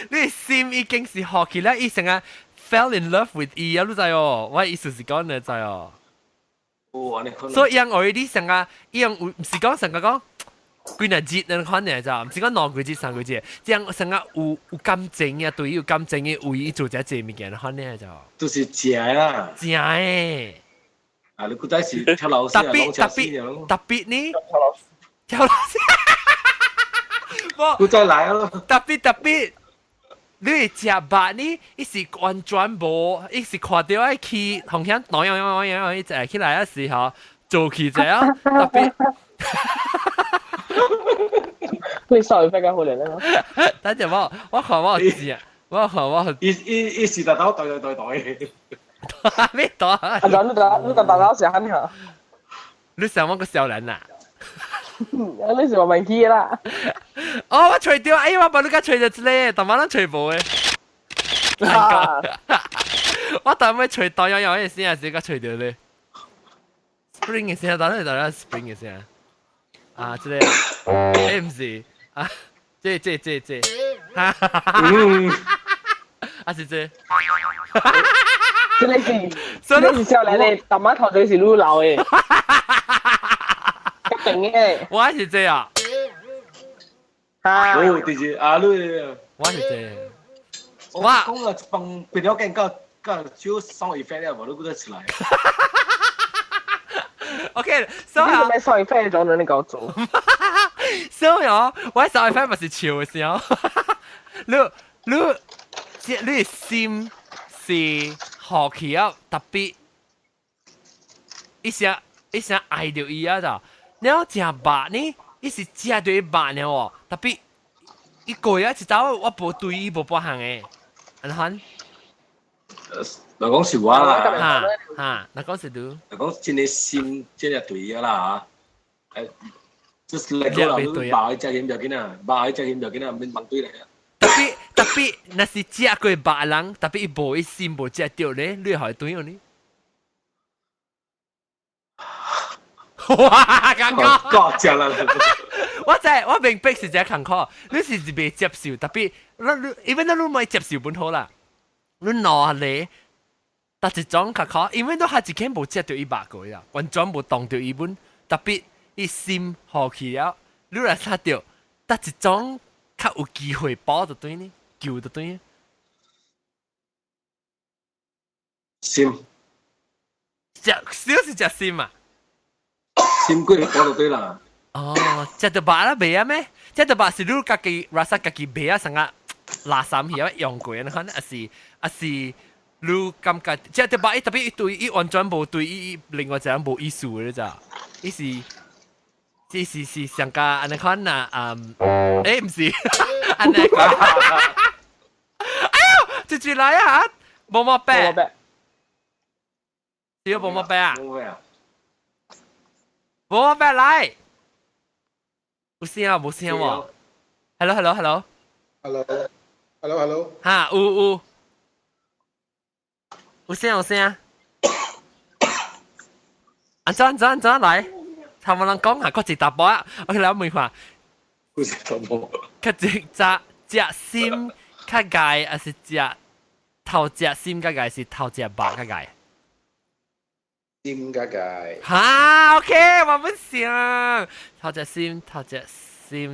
你心已經是開起啦，伊成個 fell in love with 伊啊，你就喲。我意思是講你就喲。哦，你可能。所以樣 already 成個伊樣唔是講成個講。幾日節你看呢？就唔是講兩個節、三個節，這樣成個有感情啊，對於有感情嘅為伊做這隻物件，看呢就。都是正啦。正誒。啊，你古仔是跳樓特別呢？跳樓師。古仔來咯。特別，你食飯呢？伊是完全無，伊是看到愛去紅響當一直起來嘅時候做起這樣特別。會受effect㗎，可能啊！等陣我看我知啊，我看我。伊是特斗對。咩袋？啊！你打時間嚇？你想我個小人啊？你是話問佢啦？哦，我除掉，哎呀，我把你家除咗咧，但我都除冇嘅。我但係除袋有嘅先啊，自己除掉咧。Spring 嘅先，等下 Spring 嘅先。啊，這個 MC 啊，這，啊是這，這是少年的，大媽頭就是愈老的，一定的。我是這啊，哦，第二啊，你，我是這，我講個幫別條件個少 sound effect 咧，我都覺得出來。OK，所以啊，咩 sound effect 種人你搞做？所以哦，我 sound effect 咪是笑嘅時候，你心是好奇啊，特別一下愛到伊啊就，你要食飯呢，伊是食到伊飯呢喎，特別一個月一早我無對伊無半項嘅，安看。嗱講笑話啦，嗱講笑都，嗱講真係心真係對嘅啦嚇，就是嚟講啦，你白去食險就緊啊，白去食險就緊啊，免問對嚟啊。特別，那是食過白人，特別伊無伊心無食到咧，你係對樣呢？哇，感覺講正啦！我明白是這坎坷，你是未接受，特別因為你唔接受本好啦，你攞嚟。但係種卡卡，因為都係自己冇食到伊白個呀，完全冇當到伊本，特別伊心好奇啊，你來殺掉，但係種較有機會保就對呢，救就對呢。心，少是隻心啊，心貴保就對啦。哦，食到白啦未啊咩？食到白是你家己 rasa 家己未啊，成個垃圾嘢用過，你看啊是。你感覺即係把伊特別對伊完全無對伊另外一樣無意思嘅咋？伊是上個安尼看呐，誒唔是安尼看，哎呦，直接來啊！冇乜白，只有冇乜白啊，冇啊，冇乜白嚟，冇聲啊，冇聲喎 ，hello，嚇，有聲，安怎嚟？頭冇人講啊，嗰隻大波啊，我嚟問下，嗰隻大波，佢隻心較解，還是隻頭隻心較解，是頭隻白較解？心解解。嚇 ，OK， 我唔想頭隻心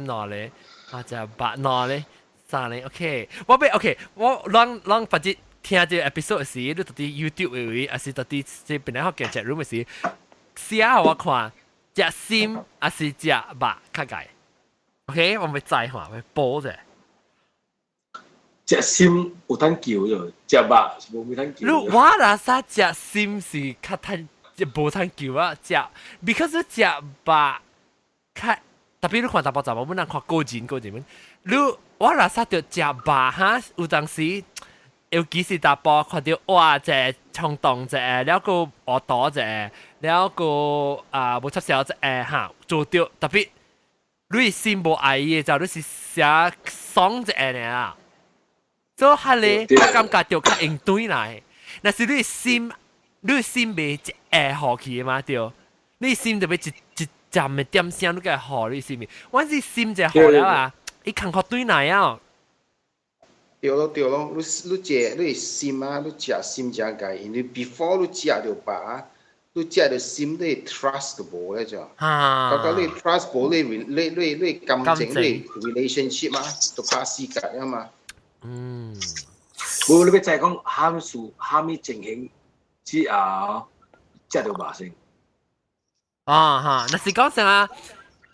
哪裡，頭隻白哪裡，啥咧 ？OK， OK， 我讓或者聽這 episode 時，你到底 YouTube 嘅位，還是到底這邊嚟學嘅 chat room 嘅時，試下我看隻心還是隻白較解 ？OK， 我咪再看，咪播啫。隻心有通叫咗，隻白冇咩通叫。你我啦啥隻心是較通，無通叫啊隻 ，because 隻白較。特別你看大包雜包，本人看高錢本。你我啦啥着隻白哈，有當時尤其是大包看到哇，隻衝動隻，了個惡多隻，了個無插小隻哈，做到特別你心無愛嘅就你是寫爽隻呢啦，所以係你我感覺就較應對嚟。但是你心未一好去嘛對，你心就要一站嘅點聲，你個好你心面，我是心就好了啊，伊感覺對嚟啊。對咯，你心啊，你食心真解，因為 before 你食到白啊，你食到心你 trust 都無咧就，嗰你 trust 無你感情你 relationship 嘛，都怕死㗎啊嘛。冇你要再講喊咪情形之後，食到白先。那是講啥？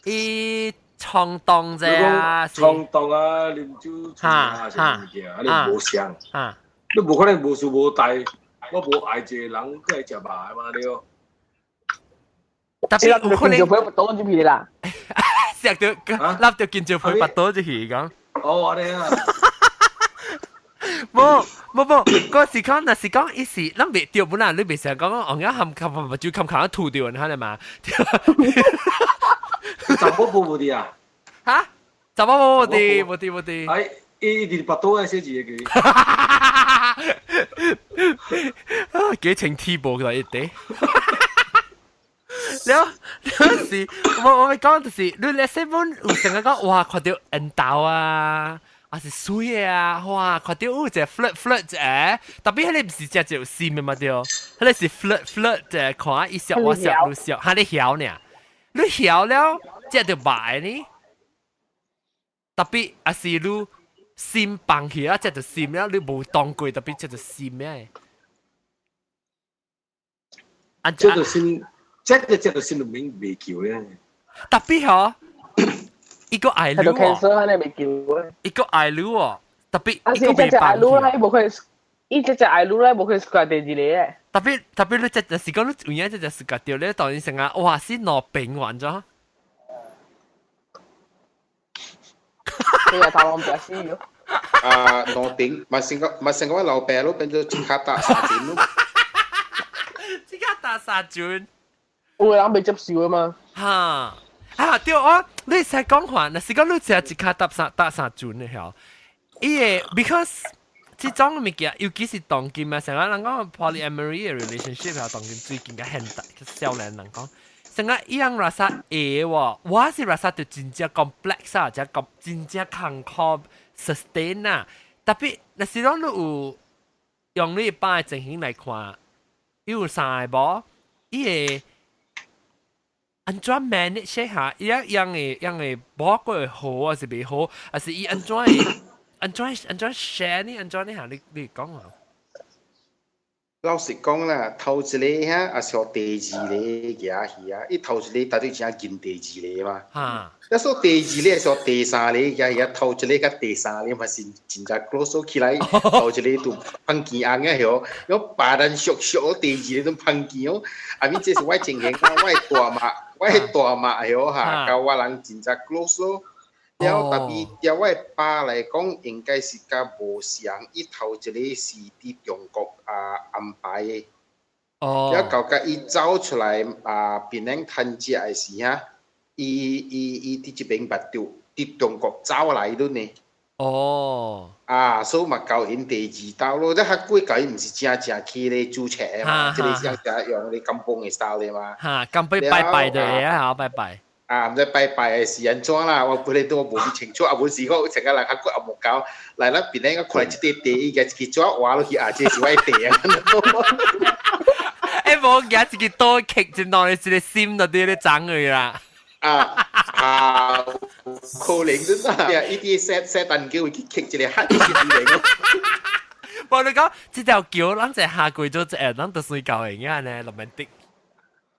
伊衝動啫啊！衝動啊，啉酒衝啊，啥物件啊？你無想，你無可能無事無代，我無愛一個人，佢係食肉嘛對。特別有可能就會多啲皮啦。食到笠到見就配白多啲皮咁。哦，你啊！冇，嗰時講，那時講，一時咱未掉本來，你未成日講講，我而家含就冚吐掉，你睇嘛？查某冇啲啊？嚇？查某冇。哎，伊哋白刀係寫字嘅佢。幾情 T 步㗎一啲。有時我咪講就是，你咧西本有成日講，哇，看到人道啊！還是水啊！哇，看到有隻 flirt 啫，特別係你唔是隻有心嘅嘛對，係你是 flirt 啫，看伊笑我笑你笑，係你曉呢？你曉了，隻就白呢。特別還是你心放起啊，隻就心了，你冇當過特別隻就心咩？隻就心，隻就心裏面未叫咧。特別嗬。一個愛女喎，一個愛女喎，特別一個未辦嘅。冇佢，一隻愛女咧，冇佢世界第二咧。特別你隻時講你有一隻世界掉咧，當然成日哇先攞病患咗。你又頭我唔知死咗。攞病，咪成個老病咯，變咗即刻打沙轉咯。即刻打沙轉。我人未接受啊嘛。嚇！對我，你成日講話，那是講你成日即刻搭三轉嘅曉，伊個 because 這種物件，尤其是當今啊，成日人講 polyamory 嘅 relationship 係當今最近嘅現代嘅少年人講，成日一樣拉薩喎，我是拉薩就真正 complex 啊，就真正艱苦 sustain 啊，特別那是講你有用你一般嘅情形來看，有啥個無？伊個安怎 manage 下，伊樣嘅無過好還是未好，還是伊安怎 share 呢？安怎呢下你講啊？老實講啦，頭一個嚇，也是學第二個嘢去啊！伊頭一個絕對真見第二個嘛。嚇！一說第二個是學第三個嘢，頭一個甲第三個嘛是真正 close 起來，頭一個都碰見硬嘅曉，有別人熟第二個都碰見哦。啊！咪這是我情形啊，我係大馬曉嚇，甲我人真正 close 咯。了特別對我爸來講，應該是較無相，伊頭一個是佇中國安排嘅。了到甲伊走出來檳城趁食嘅時啊，伊佇即邊捌到佇中國走來咯呢。所以嘛交因第二道咯，即較貴交因毋是正去咧煮車嘛，即個是用你金崩嘅 style 咧嘛。金杯拜拜的啊，拜拜。毋知拜拜是安怎啦？我本來都無咁清楚，無時我成個人較骨也無夠，來咱邊個看來即塊地，伊個一個紙換落去這是我地啊！無夾一個刀棘就當你一個心就啲咧爭佢啦。可能真係，伊啲set蛋糕會棘一個黑啲嚟。無你講，這條橋咱就下跪咗隻，咱就睡覺嘅樣呢，romantic。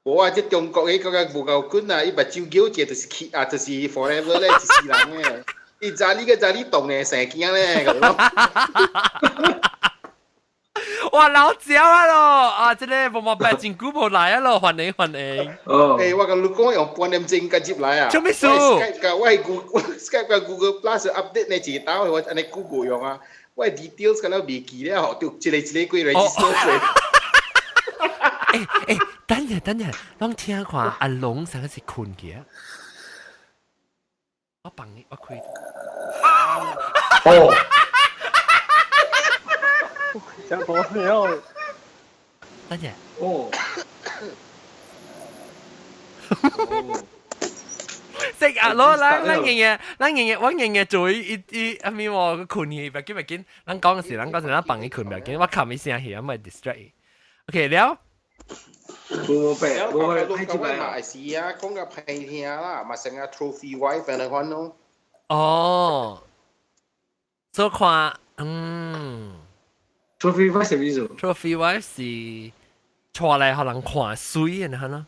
我即中國迄個無夠滾啊！伊目睭叫者就是就是 forever 咧，一世人誒。伊知你個知你動誒生驚咧，咁咯。哇，老焦啊咯！即個冇冇白真久冇來啊咯，歡迎。我甲你講用半點鐘甲接來啊。做咩事？我係 Google Plus update 呢幾刀，我安尼 Google 用啊。我 details 敢若未記咧，學到一個過 register。等下，咱聽看阿龍上一次困去啊！我幫你，我開。真冇料。等下。食啊！攞咱日日做阿咪我困去，別緊，咱講時，咱幫你困別緊，我冚一聲去，我咪 distract。OK 了。我嘛係是啊，講個歹聽啦，嘛成個 trophy wife 嚟看咯。所以看trophy wife 係咩意思 ？trophy wife 是出來互人看水嘅嚇咯。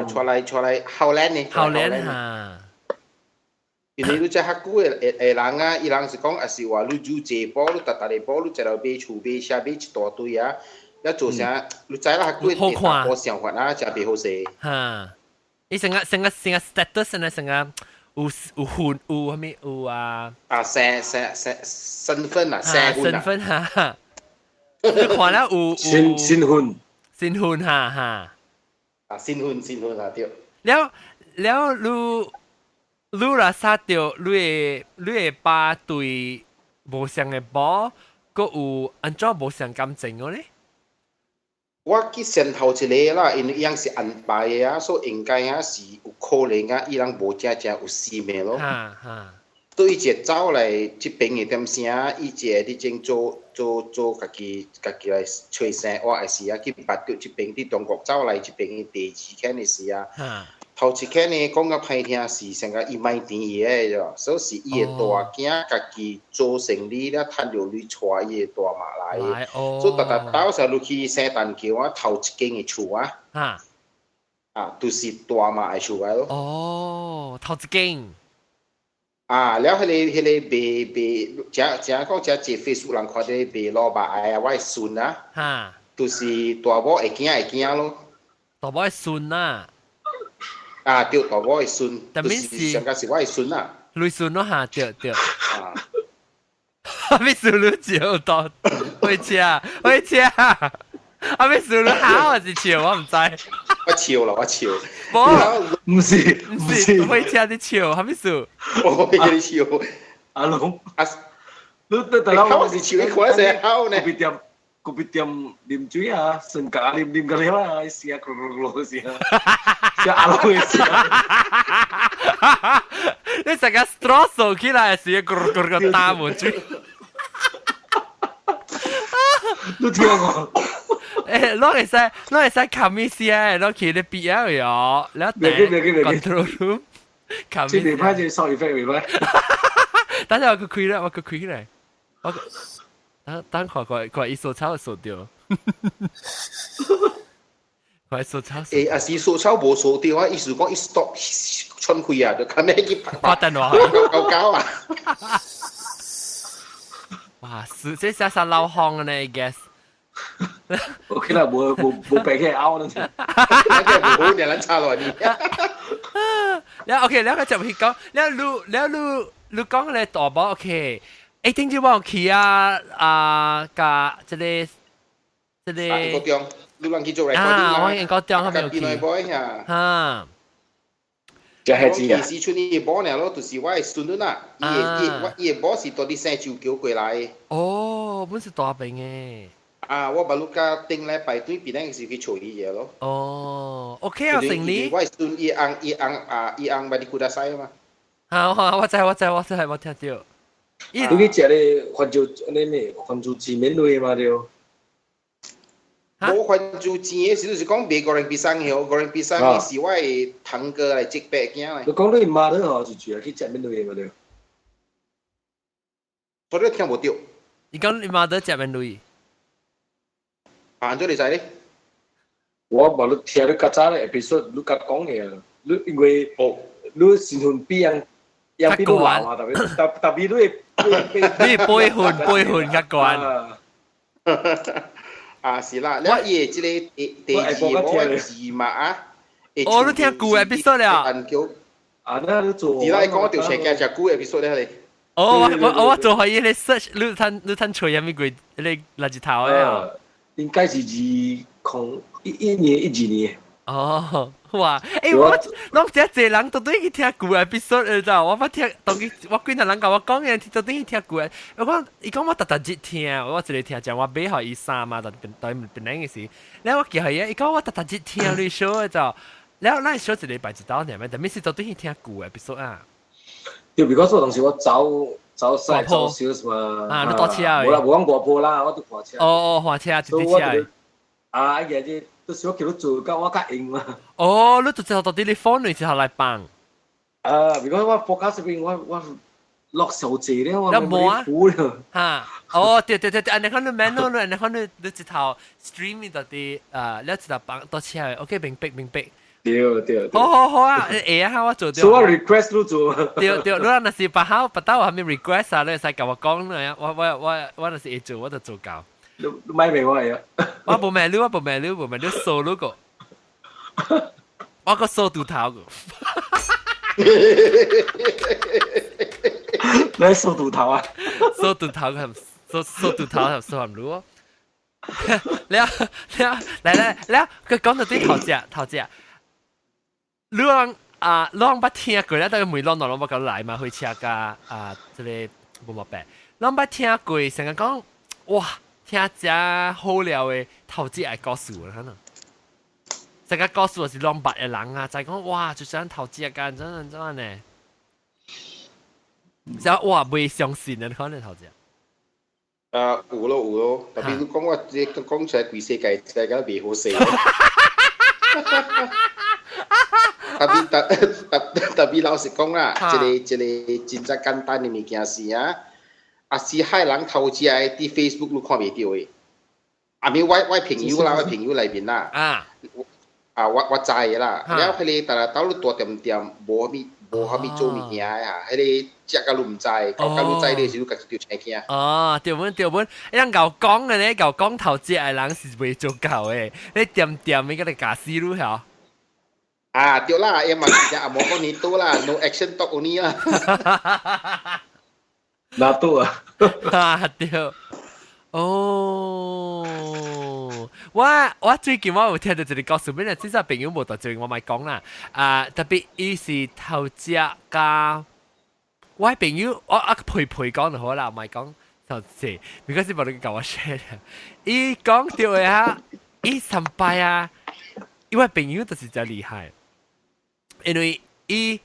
出來後來呢？後來嚇。因為你只客久嘅人啊，伊人是講也是話你煮這波，你大個波，你食到買厝買車買一大堆啊。要做啥？你知啦，佢哋我想法啊，就係好勢。你成個 status 呢？成個有婚有咩有啊？身份啊，身份哈。你看了有新婚哈。新婚啊對。了你啦殺掉你嘅爸對無相嘅寶，佮有安怎無相感情嘅咧？我去先頭一個啦，因為伊樣是安排嘅啊，所以應該啊是有可能啊，伊人無正有生命咯。對伊一走來這邊嘅點聲，伊一你正做家己來找生活嘅事啊，去捌到這邊啲中國走來這邊嘅第二件嘅事啊。頭一件呢講個歹聽是成個伊賣甜嘢嘅，所以是伊嘅大囝家己做生意咧，趁着你帶伊嘅大馬來，所以特到時候你去聖誕橋啊，頭一間嘅厝啊，就是大馬嘅厝嚟咯。頭一間。了迄個賣，正講只 Facebook 人看到賣蘿蔔哎呀，我係孫啊，就是大寶會驚咯。大寶係孫啊。對，大寶係孫，就是上個是我係孫啊。女孫咯嚇，對。阿咪數女照多，會車，阿咪數女考還是潮，我唔知。我潮。唔是，會車啲潮，阿咪數。我會潮。阿龍，你考是潮，你看成考呢？個別店啉水啊，成架啉個了啊，試下咕試下，試阿龍嘅試下。你成個 straw 掃起來試咕打滿水。你聽我。攞嚟使 come 先，攞佢啲 BL 咗，แล้วแต่ control room 即係拍隻 sound effect 嚟咩？等陣我開嚟，我等佢一手抄數掉，佢手抄。啊是手抄無數掉啊，意思講一 stop 春開啊，就咁樣去發電話，搞啊！哇，是這下是老行嘅呢 ，I guess。OK 啦，冇病嘅拗啦，冇好，你撚差落嚟。แล้วโอเคแล้วก็จะไป講แล้ว講咧大寶 OK 誒點知我去甲即個個中你人去做 recording 啦，我應該中係咪有去？哈，就係知啊。時出呢波呢咯，就是我係孫女啦，伊個波是到啲生就叫過來。哦，本是大病嘅。我把ลูกค้า定咧ไปด้วยปีนั้นคือ去處理嘢咯。哦，OK 啊，成呢？我係孫伊昂把啲顧得晒嘛。好，我知，我聽到。你去食咧番薯呢咩？番薯字面類嘛對。冇番薯字嘅時就是講美國人必生嘅，個人必生嘅是我係堂哥嚟積白嘅嚟。你講你媽都好就住啊，去食面類嘛對。我都聽冇到。你講你媽都食面類？辦咗你仔咧？我冇你聽你較早咧 episode， 你甲講嘅，你因為你身份比人比你老啊，特別你輩份較懸。是啦，你嘢即個第二我字嘛啊？哦，你聽舊 episode 了？那你做。而家講條斜嘅就舊 episode 咧，你。哦，我做可以你 search， 你睇吹有咩鬼？你垃圾頭啊？應該是2012年。哦，哇！我只一人到底去聽舊 episode 你知道？我聽，當佢我幾個人甲我講嘅，到底去聽舊嘅。伊講我特日聽，我一日聽就我買互伊衫嘛，但本來嘅事。然後我叫佢伊講我特日聽你 show 就，然後咱 show 一禮拜一道呢，但係到底去聽舊 episode 啊？對，比如說當時我走西走 sales 嘛。你多車啊？冇啦，冇講過坡啦，我都滑車。哦，滑車一啲車。嘢啲都少叫你做，咁我夾應嘛。哦，你就之後到底你放你之後嚟幫。如果我 podcast 入邊我落手字咧，我冇苦咧。嚇，哦，對，安尼可能 manual 安尼可能你一頭 stream 到啲你一頭幫多車，OK 明白。對。好啊，啊，我做到。所以我 request 都做。對，你若是把到我係咪 request 啊？你使甲我講咧，我若是會做，我就做夠。你買俾我係啊！我冇買了 solo 個，我個 solo 頭個。你係數杜頭啊？solo 頭係數含路。你佢講到啲頭隻，你攏捌聽過咧？但係每攏攏捌來嘛，去車架即係冇白，攏捌聽過，成日講哇！聽只好料嘅投資係故事可能，成個故事是兩百嘅人啊，就係講哇，就想投資一間真呢，就哇未相信啊，可能投資。有咯，特別你講我即係講出來貴世界真係未好死。特別老實講啦，即係真係簡單嘅物件事啊。是海人投資喺啲 Facebook 都看未到嘅，我朋友啦，我朋友裏邊啦，我知啦，然後佢哋但係到你大店冇蝦米做物件啊，佢哋食個都唔知，個都知你就自己條請嘅。哦，對本，人舊講嘅咧，舊講投資嘅人是未做夠嘅，你點你嗰啲假思路嚇？對啦，因為冇講你多啦 ，no action talk only 啦。哪度啊？對，哦，我最近我有聽到一個故事，本來至少朋友無到最近我咪講啦，特別伊是頭只加，我朋友我陪講就好啦，唔係講頭先，唔該先冇你教我 share，伊講到啊，伊上拜啊，因為朋友就是真厲害，因為伊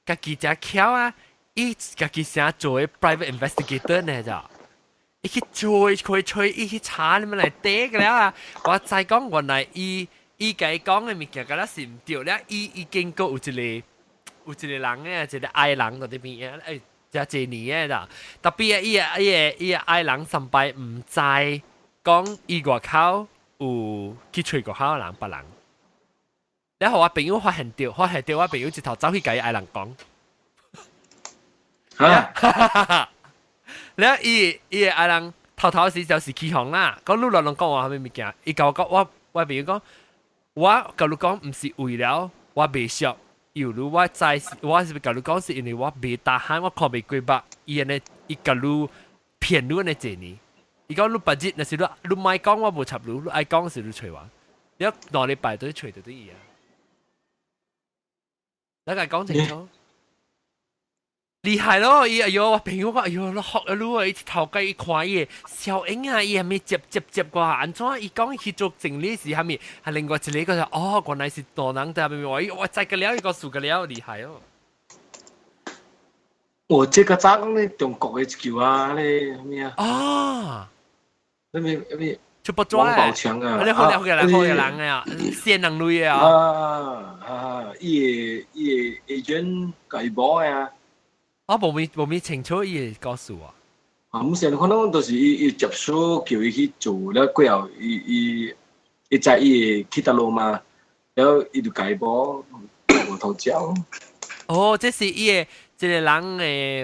家己只巧啊。伊家己想做 private investigator 呢就，伊去吹，伊去查你們來底個了啊！我再講原來伊家講嘅物件，嗰粒是唔對咧。伊經過有一個人嘅，一個愛人喺啲邊啊，真一年嘅就，特別伊個愛人上擺唔知講伊外口有去吹外口嘅人別人，然後我朋友發現到我朋友一頭走去甲伊愛人講。然後伊個愛人頭時就是起哄啦，講你亂講我係咩物件？伊甲我講，我朋友講，我甲你講唔是為了我袂熟，有如我在我是甲你讲是因为我未大汉我看未过捌，伊安尼伊甲你骗你安尼济年。伊讲你budget那是你莫讲我无插你，你爱讲是你找我。你哪礼拜都找到啲嘢啊？你甲講清楚。厲害咯！伊哎呦，我朋友講哎呦，你學啊你啊，伊頭家伊看伊小英啊，伊係咪接啩？安怎伊講去做整理是係咪？係另外一個就哦，原來是大人在邊話，我知個了，一個數個了，厲害哦！我這個爭咧中國嘅球啊，咧咩啊？啊！咩？就不做王寶強啊！你好嘅人啊，先人類啊！伊個 agent 改波啊！我冇咪清楚伊個告訴我。唔是，可能都是伊接手叫伊去做了過後，伊在伊去得路嘛，然後伊就改波無頭照。哦，這是伊個這個人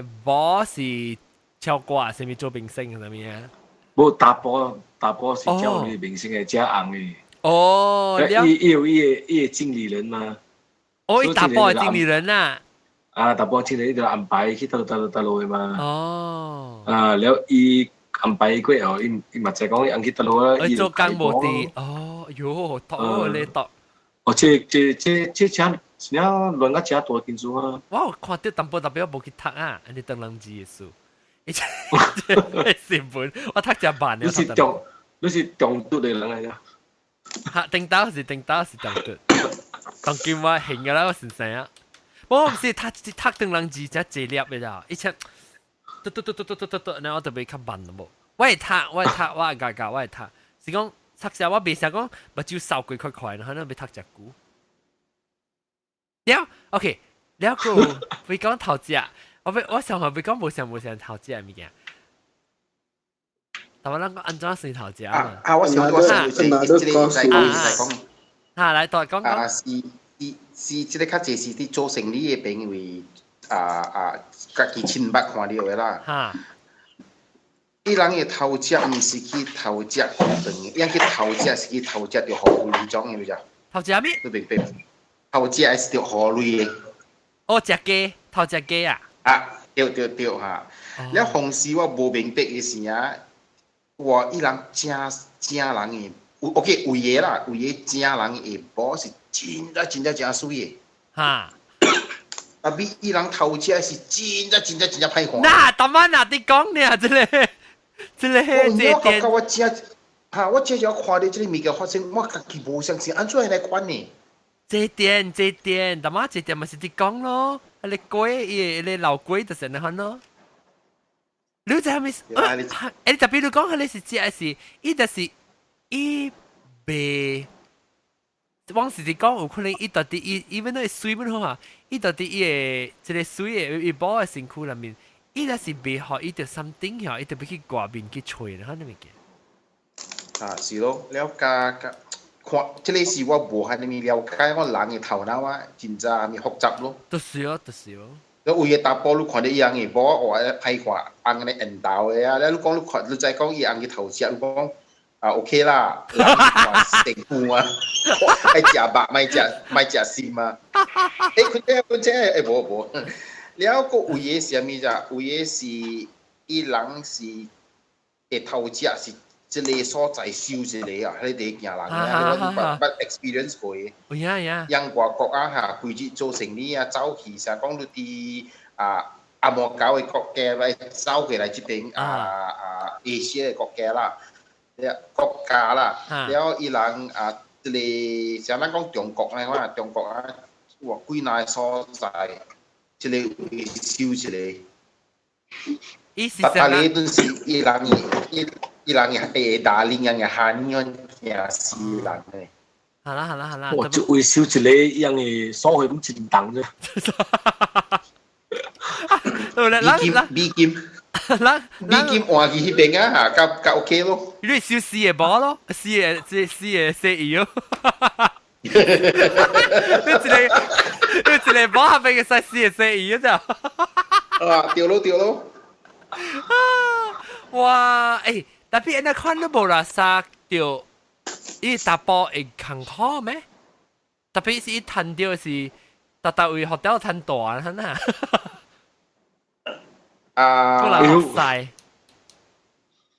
誒，波是超過係咪做明星係咪啊？冇打波是叫你明星嘅加紅嘅。哦，伊有伊個經理人嘛。哦，伊打波嘅經理人啊。打波經理人就安排去得路嘅嘛。哦。然後伊安排過後，伊嘛就講伊去得路啦。伊做工務地。哦，喲，多咧多。哦，這錢你要亂個錢多點數啊！我看到淡薄特別冇去讀啊，你當人知嘅數。成本我讀只慢嘅。你是中毒嘅人嚟噶。嚇，定刀是中毒。當今我興嘅啦，我先生啊。我唔是讀當人知只資料嘅咋，以前然後我特別較慢咯。我係讀，我係讀，是講讀時我未想講目睭掃過快，然後呢要讀只久。了 ，OK， 了個會講頭先，我想話會講冇想頭先嘅物件。但我諗講安怎算頭先啊？我想即講。來再講。是即個較濟是啲做生意嘅朋友家己親目看到嘅啦。伊人嘅頭食毋是去頭食高檔嘅，伊去頭食是去頭食着荷類種嘅，你知？頭食咩？你明白？頭食係着荷類嘅。哦，食雞，頭食雞啊！對嚇。了紅時我無明白嘅是啊，哇！伊人正人嘅，OK 為嘅啦，為嘅正人嘅波是真正水嘅。嚇！啊！比伊人頭食是真歹看。那當晚哪啲講呢？這個我這就看到這個物件發生，我家己無相信，安怎會來管呢？這點，當晚這點咪是啲講咯，你鬼，你老鬼就是你看咯。你就係咪？你特別你講你是只係，伊就是伊被。往時你講有可能伊到底伊本來水本好啊，伊到底伊個即個水個伊包個身軀內面，伊若是未學伊條心頂下，伊特別去外面去吹啦，你咪見。是咯，了解看，即個是我無係咪了解我人嘅頭腦啊，真係咪複雜咯。就是哦。你為咗打波，你看到伊人嘅波，我歹看，紅嘅引導嘅啊，你講你看，你再講伊人嘅頭食，你講。OK 啦，成副啊，咪食肉，咪食心啊。佢這無，了個為嘅是咩咋？為嘅是伊人是嘅頭食是即個所在收一個啊，你哋行人啊，你捌 experience 過嘅。人外國啊嚇，規日做生意啊，走去成講你啲阿莫搞嘅國家來走過來這邊亞細嘅國家啦。國家啦，然後伊人即個像咱講中國咧，我中國啊，哇幾難所在，即個會收一個。但係都是伊人嘅大領人嘅漢人嘅是人嘅。好啦，我就會收一個伊人嘅所謂咁真重啫。美金。美金換去迄邊啊，較 OK 咯。你燒四個波咯，四個生意咯。你一個波下邊嘅細四個生意啫。對咯。哇！特別人看都無啦，殺掉，伊打波會坎坷咩？特別是伊彈掉是特位 hotel 攤大攤啊，啊，個人學曬。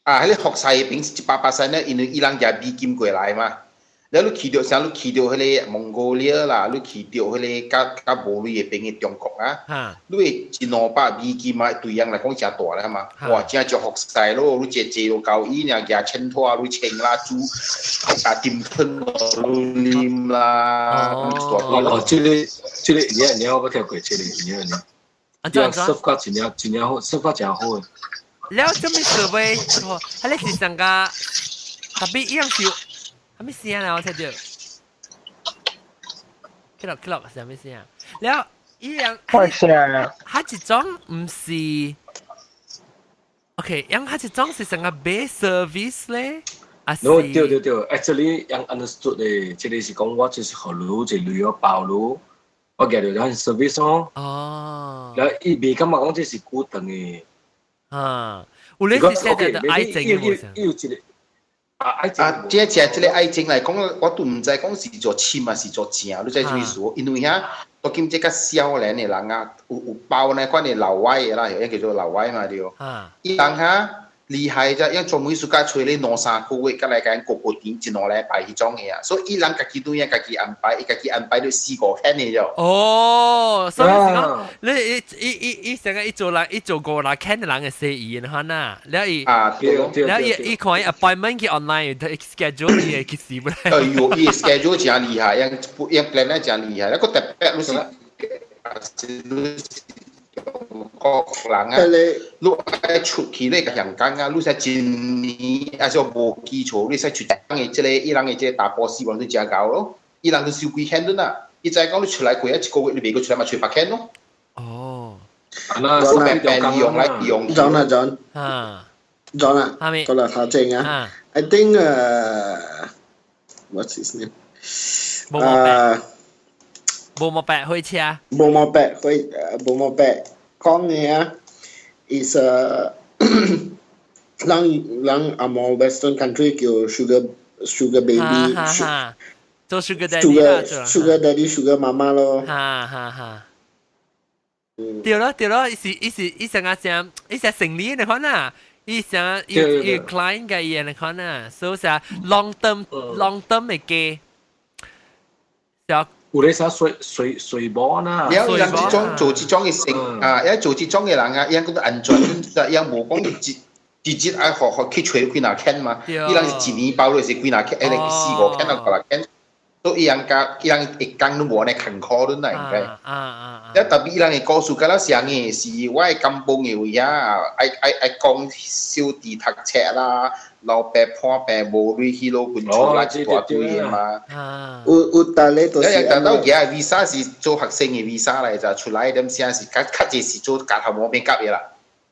迄個學曬平時100%咧，因為伊人也美金過來嘛。แล้ว你去到啥？你去到迄個蒙古利亞啦，你去到迄個甲無類嘅邊嘅中國啊，你會100美金嘛，對人來講真大啦嘛。哇，真就學曬咯，你坐到高椅呢，夾青拖，你青啦煮點吞你啉啦。哦，這個你我聽過，這個你。這樣濕法真好，濕法真好。แล้วจะไม่เสือไปฮัลโหลสิสังกาแต่พี่ยังสิไม่เสียนะ我聽到คิดหรอกเสียไม่เสียแล้วยังฮัจิจ้อง唔是 OK ยังฮัจิจ้อง是สังกา base service 咧No 對 actually ยัง understood 咧這裡是講我就是學路就旅遊包路我記得係 service 咯然後伊未感覺講這是固定嘅有咧是寫的愛情嘅有一個這個愛情來講，我都唔知講是做簽啊，是做正，你知咩意思？因為嚇，到今這個少年嘅人啊，有包呢款嘅老外嘅啦，有叫做老外嘛對。伊人嚇厲害啫，因做每暑假吹咧2-3個月，甲來間個點1-2禮拜迄種嘅啊，所以伊人家己對家己安排，伊家己安排到4-5天嘅啫。哦，所以講你成日做過啦，can 人嘅生意嘅可能，แล้ว伊看 appointment 去 online 佢 schedule 嘢去死不咧。伊 schedule 真厲害，樣 plan 咧真厲害，一個特別你個人啊，你愛出去咧個香港啊，你使一年啊，就無基礎，你使出嘅即個伊人嘅即個大波希望都真高咯，伊人都收幾千噸啊，伊再講你出來過一個月，你未過出來咪出8千咯。哦，用來用。John 啊 John 啊，個啦頭正啊 ，I think what's his name？ 冇冇白開車。冇冇白講嘅啊 ，is 人阿冇 Western country 叫 sugar baby， 做 sugar daddy 啦，sugar daddy sugar 媽媽咯。對咯，伊成日講，伊成成年嘅可能，伊成伊 client 嘅嘢嘅可能，所以成 long term 嘅嘅，就。有咧啥水波啦，然後人這種做這種嘅成啊，一做這種嘅人啊，伊講到安全，伊無講直接愛學去吹幾哪天嘛，伊人是一年包落是幾哪天，4-5天啊，5天，所以伊人一講都無呢坎坷咯，應該。一特別伊人嘅故事，甲咱上嘅是我嘅甘榜嘅位啊，愛講小弟讀冊啦。老爸破病無類去攞本出來一大堆嘅嘛。有但你就是。但到而家 visa 是做學生嘅 visa 嚟就出來點先是較濟是做夾頭毛邊夾嘢啦，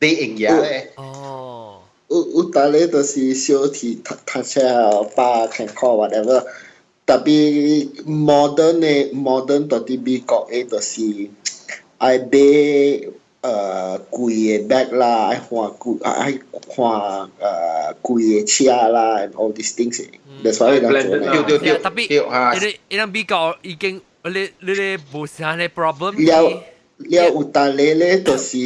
你應嘢咧。哦。有但你就是小弟讀冊把坎坷 whatever， 特別 modern 到啲美國嘅就是愛買。貴嘅 bag 啦，愛換貴嘅車啦 ，and all these things。That's why 咱做呢。對，特別伊人比較已經你無啥嘅 problem。了有但你咧，就是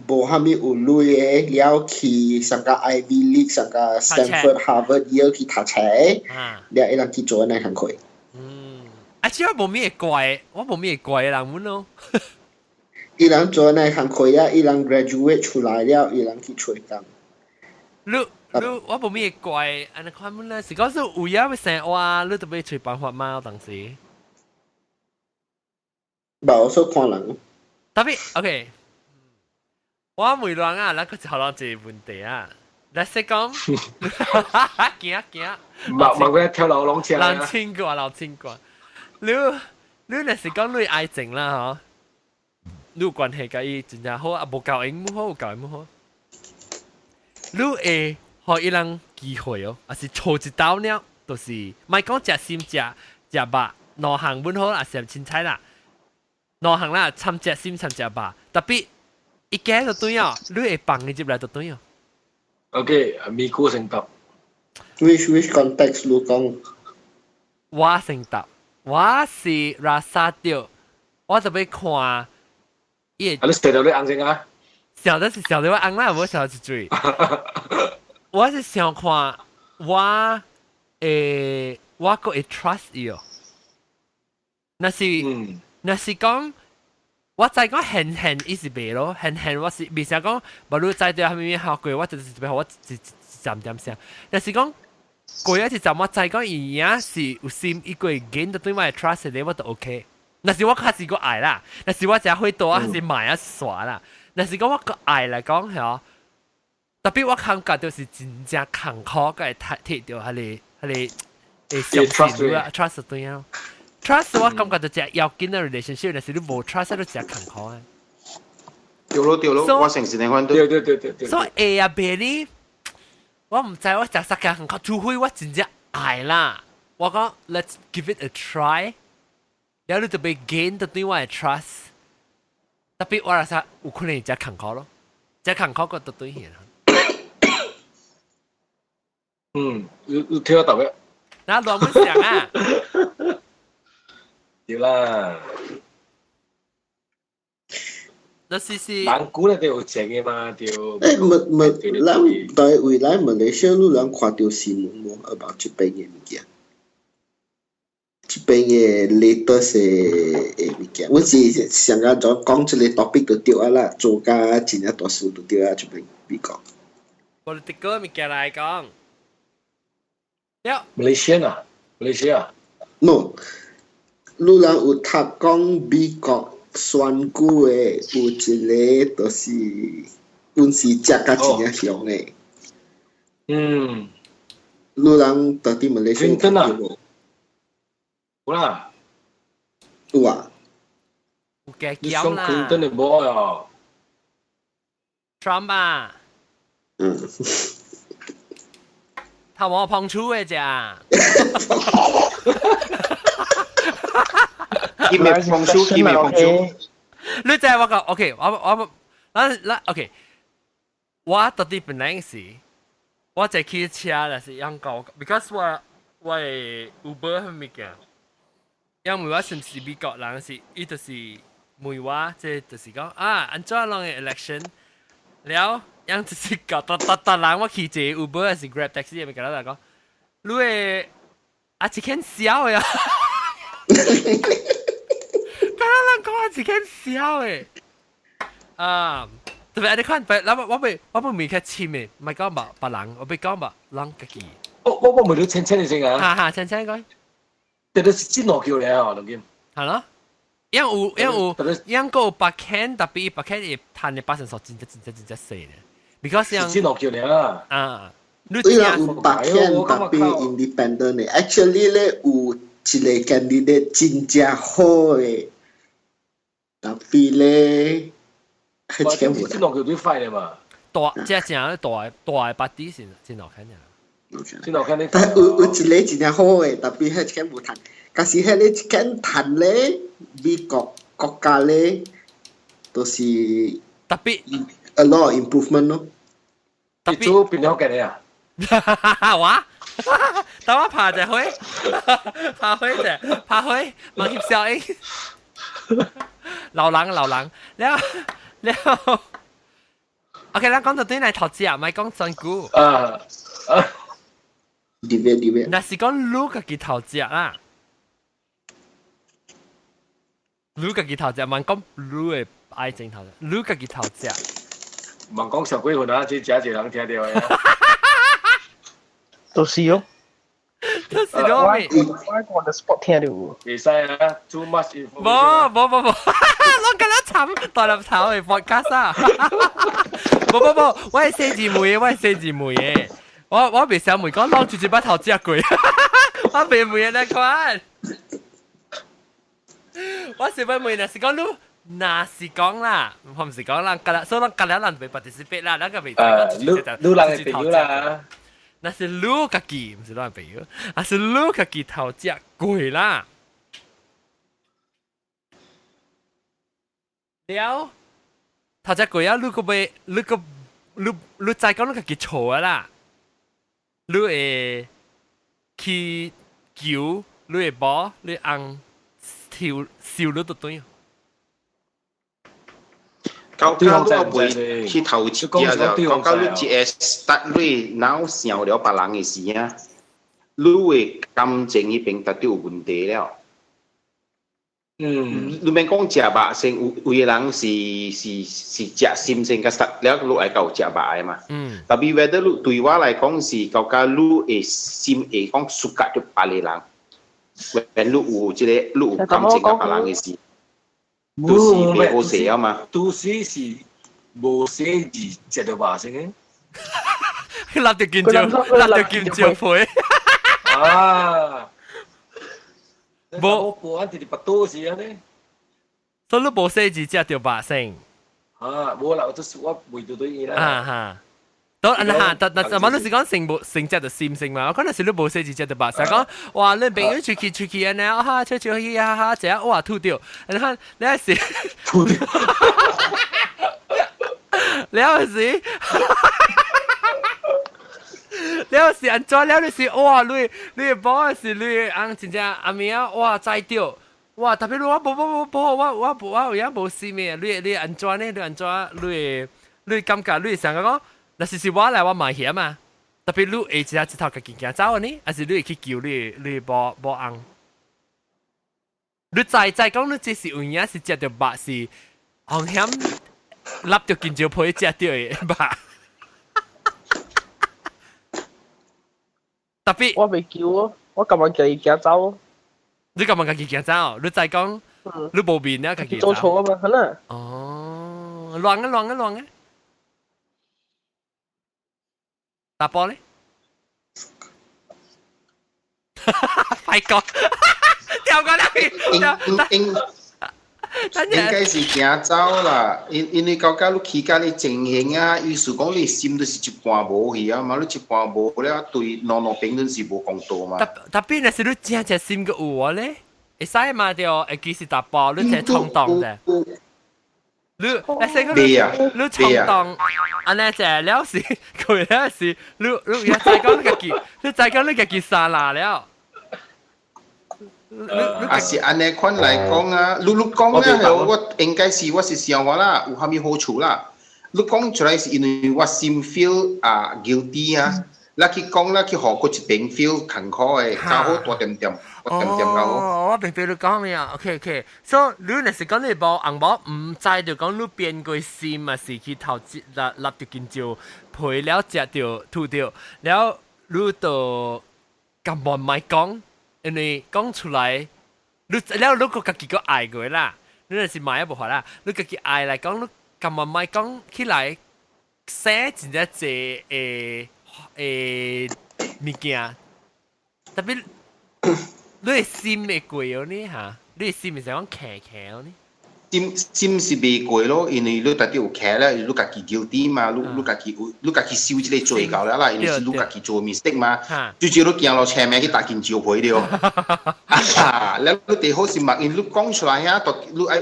無蝦米有鐳嘅，了去上個 Ivy League， 上個 Stanford、Harvard 要去讀冊，了伊人去做呢行開。只我無咩怪，我無咩怪人們咯。伊人做呢行開啊，伊人 graduate 出來了，伊人去做工。你我無咩怪，安尼看本來是講是有影要生活，你特別找辦法嘛，當時。無說看人。特別 OK， 我問人啊，咱個討論一個問題啊，咱說講，驚，莫個跳樓浪車。老千個，你若是講你愛情啦，嗬。你有關係甲伊真正好，啊無夠英語好，有夠英語好。你會互伊人機會哦，還是錯一道了，就是莫講食心食肉，兩項本好，也是凊彩啦。兩項啦，參食心參食肉，特別一家就對哦，你會放嘅入來就對哦。OK， 咪估成答。Which context 你講？我成答，我是拉薩掉。我特别看，伊你射到你眼睛啊？笑得是笑得我红啦，无笑一嘴。我是想看我我个会 trust 伊哦。那是讲，我知講很伊是袂咯，很我是未想講，無論知對下面學過，我就是特別好，我站點想。但是講過一次站，我知講伊影是有心，伊個 gain 到對我嘅 trust 咧，我都 OK。那是我開始個愛啦，那是我只會多還是買啊耍啦。那是講我個愛來講係哦，特別我感覺就是真正坎坷，個會睇到佢哋相信啦 ，trust 對啊。trust 我感覺就只要緊嘅 relationship，但是你冇 trust 都只坎坷啊。對咯，我成時你看到。對。所以啊，別你，我唔知我食實嘅坎坷，除非我真正愛啦。我講 let's give it a try，然後你就被 gain 到對我嘅 trust。特別我係實有可能只坎坷咯，只坎坷個都對起啦。你聽得到咩？那亂咁想啊！對啦，那是人古咧都有錢嘅嘛，對。咱在未來馬來西亞路人看到新聞無about這邊嘅物件，這邊嘅 latest 嘅物件，我是想要講這個 topic 就對啊啦，做甲真係大事就對啊，這邊美國。political 物件來講，馬來西亞。no。路人有讀講美國選舉誒，有一個就是阮是食甲真正香誒。路人到底馬來西亞有無？有啦。有啊。有加減啦。Clinton 就冇啊。Trump 啊。頭毛碰觸嘅咋？佢未放手。你就係我講 ，OK， 我 OK， 我到底本來是，我在開車，但是樣講 ，because 我係 Uber 係咪嘅？因為我甚至美國人是，伊就是問我，即係就是講啊，安怎樣嘅 election，了，樣就是講特人我開隻 Uber 還是 Grab taxi，係咪講啦講，你係啊，一間小嘅。人講我自己笑誒，特別你看，我未去簽嘅，唔係講別人，我俾講別人自己。我未到清嘅先啊。哈，清講。但係是真落橋嚟啊，兩件。係咯，因個白 can， 特別白 can 係攤嘅百分數真細嘅 ，because 真落橋嚟啊。對啦，有白 can 特別 independent 嘅 ，actually 咧有一個 candidate 真正好嘅。特別咧，係全部。真落橋最快嘅嘛。即係大白啲先好看嘅。真好看啲。但有一個真正好嘅，特別係全部談。但是迄個間談咧，美國國家咧，都是特別 a lot of improvement 咯。特別做變咗嘅你啊？哇！等我爬隻灰，爬灰，問協效應。流冷，แล้ว，OK，咱講到對嚟投資啊，唔係講選股。點？那是講你自己投資啦，你自己投資，唔係講你嘅愛情投資，你自己投資。唔係講上幾份啊，只一個人聽到嘅。都是哦。都是咯，我的 spot 聽到。未使啊 ，too much information。冇，我咁樣慘，大粒頭嚟 podcast 啊！冇，我係四字妹嘅，我俾小妹講攞住把頭隻句，我俾妹咧看。我小妹那是講你，那是講啦，我唔是講啦，所以我隔離人被 participate 啦，那個未講你人係朋友啦。那是你自己，唔是亂朋友，那是你自己投資貴啦。了，頭隻貴啊！你再講你自己錯啦，你會去叫，你會幫，你按跳笑你都對。高高你袂去投資啊！高高你一下 start 你腦想了別人嘅事啊，你嘅感情已經達到有問題了。你免講食肉先，有嘅人是食心先，甲 start 了，你會夠食肉嘅嘛。但係 whether 你對我來講是高高你嘅心會講舒格咗別個人，when 你有即個你有感情甲別人嘅事。都是未好寫啊嘛，都是冇寫字食到話聲嘅，立條劍招配啊！冇安啲不多事啊呢，所以你冇寫字食到話聲啊！冇啦，我回到對嘢啦。啊但問你是講成隻就閃性嘛？我嗰陣時你冇寫字隻就白，成日講哇你朋友出去啊呢，哈出去哈哈，成日哇吐掉，你看你有時吐掉，你有時安怎了？你是哇你寶是你啱真正阿明啊哇栽掉。哇！特別我有影無事咩？你安怎呢？你安怎？你感覺你成個講？那是我來我買險嘛，特別你會一頭家己行走呢，還是你會去救你無紅？你再講你這是有影是食到肉是紅險，立到金蕉皮食到嘅肉。特別我未救啊，我咁樣叫伊行走。你咁樣家己行走？你再講你無面啊，家己做錯啊嘛，可能。哦，亂啊！打波咧，快講，掉過嚟，應該是行走啦，因為到你期間你情形啊，意思講你心都是一半無去啊嘛，你一半無了，對兩邊都是無公道嘛。特別那是你真正心個有我咧，會使嘛掉，會其實打波你真衝動嘅。你衝動，安尼就了是佢了是，你再講你家己沙拉了。啊是安尼款來講啊，你講咧，我應該是我是想我啦，有蝦米好處啦。你講出來是因為我心 feel 啊 guilty 啊，你去講啦，去學嗰一邊 feel 坎坷嘅，較好多點點。我明白你講咩啊 ？OK， 所以你若是講你無紅毛，唔知就講你變過心啊，是去投資立條金蕉配了食掉吐掉，了你就根本唔講，因為講出來，你個家己個愛過啦，你若是買一部分啦，你家己愛來講，你根本唔講起來寫真正物件，特別。你係心會過咗呢嚇？你係心係想講騎咗呢？心是未過咯，因為你特啲有騎咧，你家己 guilty 嘛，你家己受即個罪教啦，因為是你家己做 mistake 嘛，最少你行落車名去打件照配了。啊，你最好是默，因為你講出來啊，你我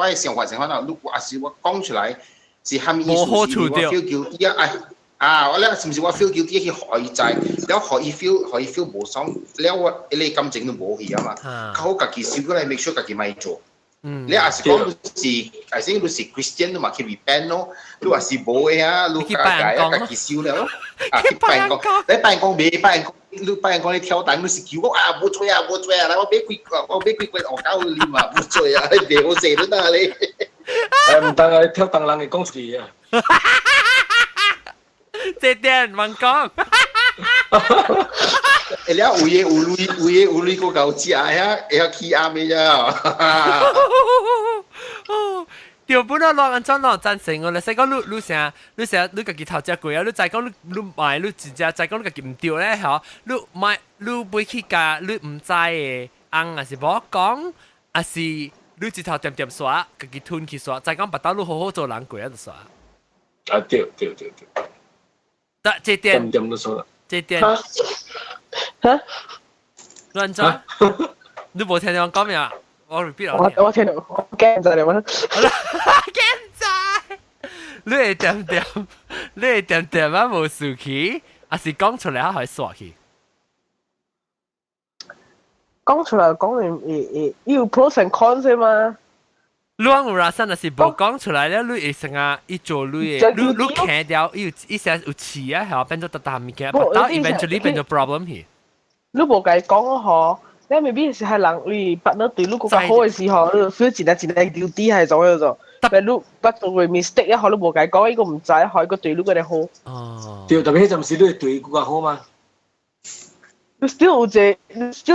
嘅想法啦，你還是我講出來是蝦米意思？我 feel guilty 啊！啊！我咧是唔是我 feel guilty 去害伊知，แล้ว害伊 feel 無爽，แล้ว我你感情都無去啊嘛，較好家己受過來 make sure 家己咪做。你也是講你是，I think 你是 Christian 嘛，去 repent 咯，你話是無嘅啊，你家己受了咯。啊，去拜人講，你拜人講未拜人講，你拜人講你跳蛋，你是叫我啊，冇做啊，來我俾幾個惡搞你嘛，冇做啊，你別好食都得你。唔得啊，跳蛋人嘅講出嚟啊！這點問講，你有嘢有類個夠食啊，要起啱嘅咋？條本來落安怎落贊成我，你使講你家己頭食過啊，你再講你買你真正再講你家己唔對咧嗬，你買你袂去加你唔知嘅紅還是無講，還是你一頭點點刷，家己吞去刷，再講白刀你好好做人過啊就刷。啊對。這點點都說了，這點亂做，你冇聽我講咩啊？我 repeat 我聽到，我驚咗你乜？驚咗！你係點啊？冇數起，還是講出嚟可以刷起？講出嚟講你有 pros and cons 嘛？亂有啦，真係是冇講出來咧，你會成啊一做你砍掉，一下有刺啊，係變咗大物件，到 eventually 變咗 problem 去。你冇計講嗬，你未必是係人你bắt nó對你個較好嘅時候，你 feel 一日掉啲係做咗。但係你不做個 mistake 一開你冇計講，呢個唔知開個對你個哋好。哦。對，特別嗰陣時你對個較好嘛。你 still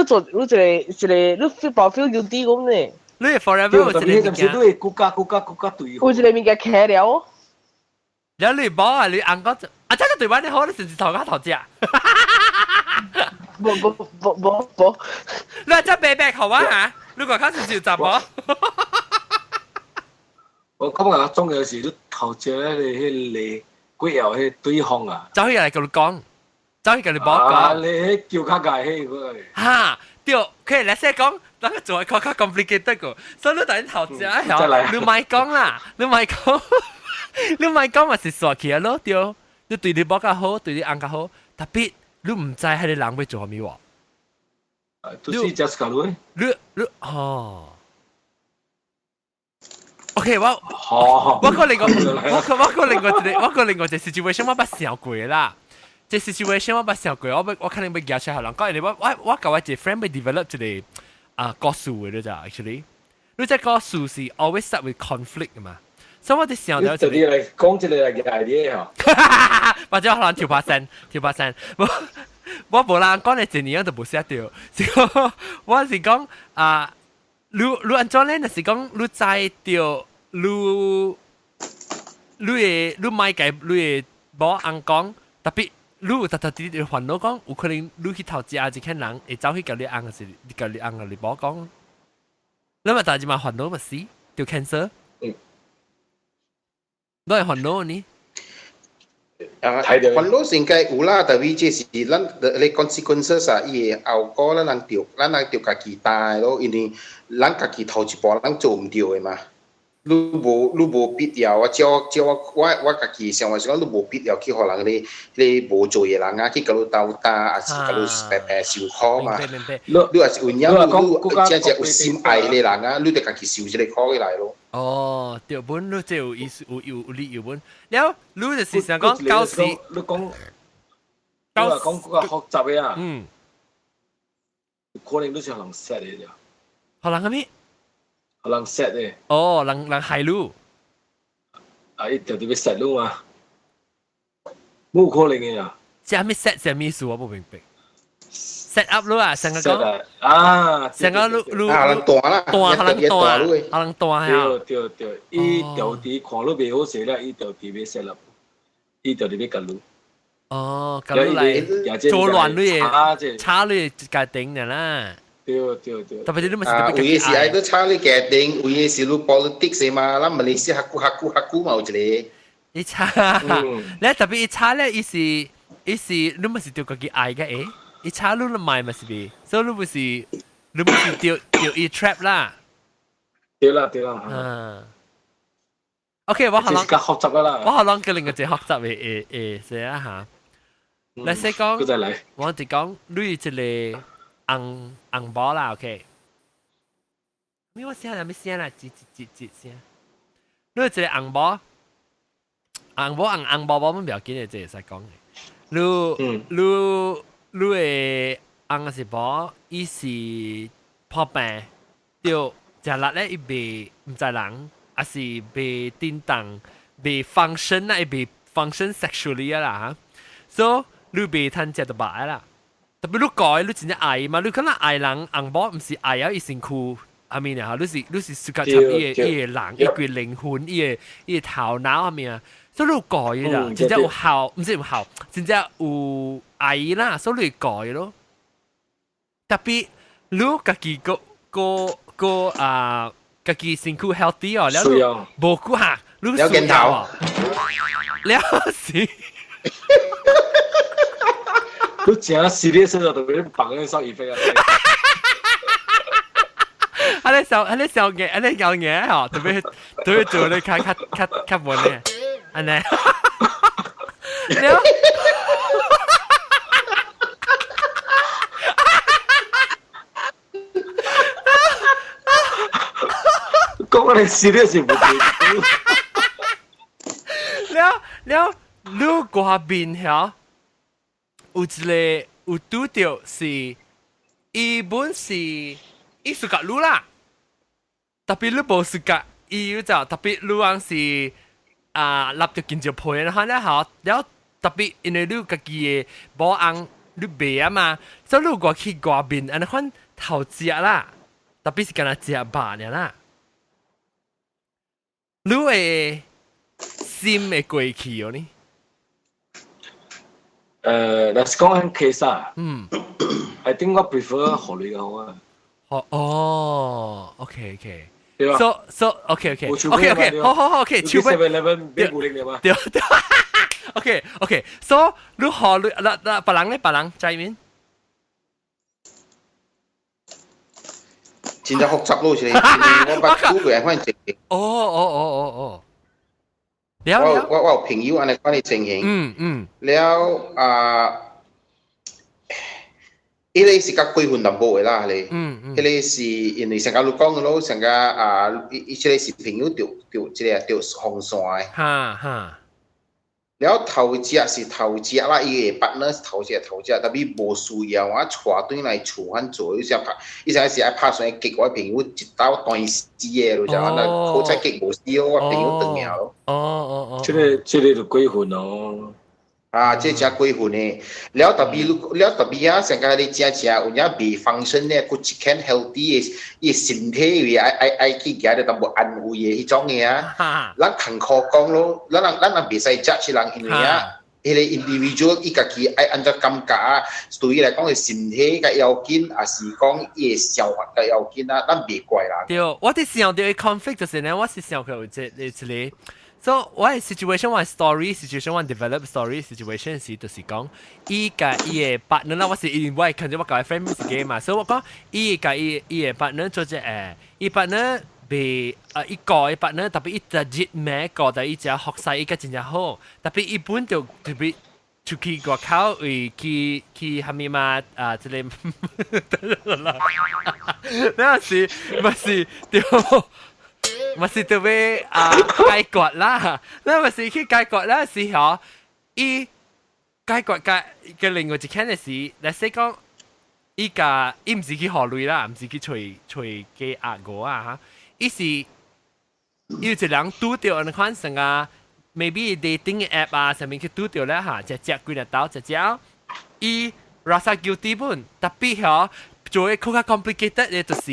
做你你 feel 爆 feel 要啲咁呢？你 forever 有一個物件，你國家對。有一個物件開了。有你冇啊？你硬講啊！真係對翻你好，你甚至頭家頭隻。冇。你話真白白好啊嚇？你個卡少少雜冇？我感覺中有時都頭隻咧，你迄嚟鬼又迄對方啊。走去嚟同你講，走去同你講。啊！你迄叫卡界迄個。嚇！對，佢嚟先講。那個做係較 complicated 個，所以你等頭先啊，你咪講啦，你咪講咪是傻氣啊咯，對，你對你冇較好，對你硬較好，特別你唔知係你人會做咩喎？都是 just 咁咯。你哦 ，OK， 我個另外隻 situation 我捌想過啦。這 situation 我捌想過，我可能要夾出嚟人講，你我甲我一個 friend 要 develop 一個。故事嘅咋 ，actually， 你即故事是 always start with conflict 嘅嘛，所以我哋想到就你嚟講一個嚟嘅 idea 嚇，或者可能調把聲，我無人講你一年都冇寫到，我是講你安怎咧？就是講你知到你買嘅你嘅冇人講，特別。你有特啲煩惱講，有可能你去投資啊，一群人會走去教你按嘅時，教你按嘅你冇講。你咪大隻嘛煩惱咪死，就 cancer。都係煩惱呢？煩惱應該有啦，但係即是咱你 consequences 啊，伊個後果咱人着家己擔咯，因為咱家己頭一步咱做唔到嘅嘛。你無必要啊！我家己想話講，你無必要去互人你無做嘢人啊，去甲你鬥打，還是甲你白白受苦嘛？你還是為了你真正有心愛嘅人啊，你就家己受一個苦起來咯。哦，對本你即有意思有理有本，了你就是想講搞事，你講嗰個學習嘅啊，可能都係人 set 嘅啫。學人係咩？人 set 嘅。哦，人害路。啊，一條特別 set 路嘛，冇可能嘅呀。即係咩 set 係咩意思？我冇明白。set up 路啊，成個講。啊，成個路。人大啦，人大係。對，伊條地看路未好勢啦，伊條地要 set up，伊條地要夾路。哦，夾路嚟做亂你，差你家庭嘅啦。對。特別你咪有嘅是愛都炒你家庭，有嘅是你 politics 嘛，咱馬來西亞學久嘛有一個。一炒，你特別一炒咧，伊是你咪是對家己愛嘅誒，一炒你唔買咪是咪？所以你咪是掉一 trap 啦。對啦。OK， 我可能學習噶啦。我可能叫另一隻學習誒寫一下。嚟先講，我哋講你一個。紅包啦 ，OK。我寫啦，寫啦，寫。你一個紅包我唔要緊嘅，這會使講嘅。你嘅紅是包，伊是破病，掉食力咧，伊未唔知人，還是未叮當，未 function 啦，伊未 function sexually 啦嚇，所以你未通食到飽啦。特別你改，你真正愛嘛？你可能愛人紅包，唔是愛啊！伊身軀，阿面啊，你是屬夾插伊個人，伊個靈魂，伊個頭腦阿面啊，所以你改啦，真正有效，唔是有效，真正有愛啦，所以你改咯。特別你家己個家己身軀 healthy 哦，了無顧下，你了鏡頭，了是。你真serious 就特別綁嗰啲收耳飛啊！你笑嘢嗬，特別做你卡門咧，安尼。講哋 serious 唔對。了，你嗰邊嚇有一個有拄到是，伊本是藝術家路啦，特別你無術家，伊有就特別你講是立着見著配然後咧好，了特別因為你家己嘅保安你賣啊嘛，所以你過去外面安尼款頭食啦，特別是干那食肉爾啦，你會心會過去哦呢？嗱，講緊 case 啊，I think 我 prefer 荷里嘅好啊。OK，對吧 ？So OK，好，OK，超杯。對嘛？對，OK，So 你荷里嗱別人在面。真係複雜咯，是我把估佢係反正。哦。我有朋友安尼講你情形，了伊個是較過分淡薄嘅啦，你，伊個是因為成個你講嘅咯，成個伊個是朋友掉即個掉紅線嘅，哈。了頭隻是頭隻啦，伊個 partner 是頭隻，特別無需要我帶對來厝番做，伊成是愛拍算激我朋友一刀斷絲嘅咯，就安尼好彩激無死我朋友斷命咯。即個就過分咯。這真過分嘅。了特別啊，成個你食有影未 function 咧，佢 chicken healthy 嘅，伊身體愛去夾得淡薄安慰嘅迄種嘅啊。咱坎坷講咯，咱袂使 judge 人，因為啊，迄個 individual 伊家己愛按照感覺啊，對伊來講嘅身體嘅要緊，也是講伊嘅消化嘅要緊啊，咱袂怪人。對，我哋想到嘅 conflict 就是呢，我是想佢有一個。So 我嘅 situation 我 story，situation 我 develop story situation 是就是講，伊甲伊嘅 partner 啦，我是因為看住我教嘅 friend 唔是嘅嘛，所以我講伊甲伊嘅 partner 做隻伊 partner 被伊個伊 partner 特別伊隻熱咩個，但伊隻學勢伊個真正好，特別伊本就特別出去外口為去下面嘛即係得啦，那是唔是對？咪是特別解決啦，那咪是去解決啦時候，伊解決嘅另外一件嘅事，嚟說講，伊唔是去學類啦，唔是去隨嘅壓我啊嚇，伊是有一人拄到安款成啊 ，maybe dating app 啊上面去拄到咧嚇，隻幾日到隻伊 rasa guilty 本，特別嚇做嘅更加 complicated 嘅就是。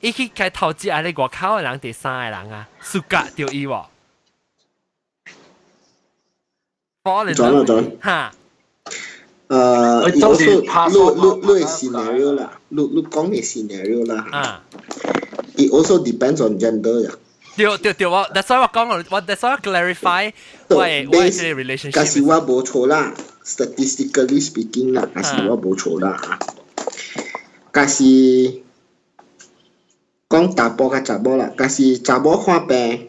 伊去開投資喺你外口嘅人，第三個人啊，暑假掉伊喎。轉。哈。你also scenario 啦，你講嘅 scenario 啦。啊。It also depends on gender 呀。對，我 that's why 我講我 that's why 我 clarify 我嘅 relationship。假使我冇錯啦 ，statistically speaking 啦，假使我冇錯啦嚇。假使講查甫甲查某啦，假使查某看病，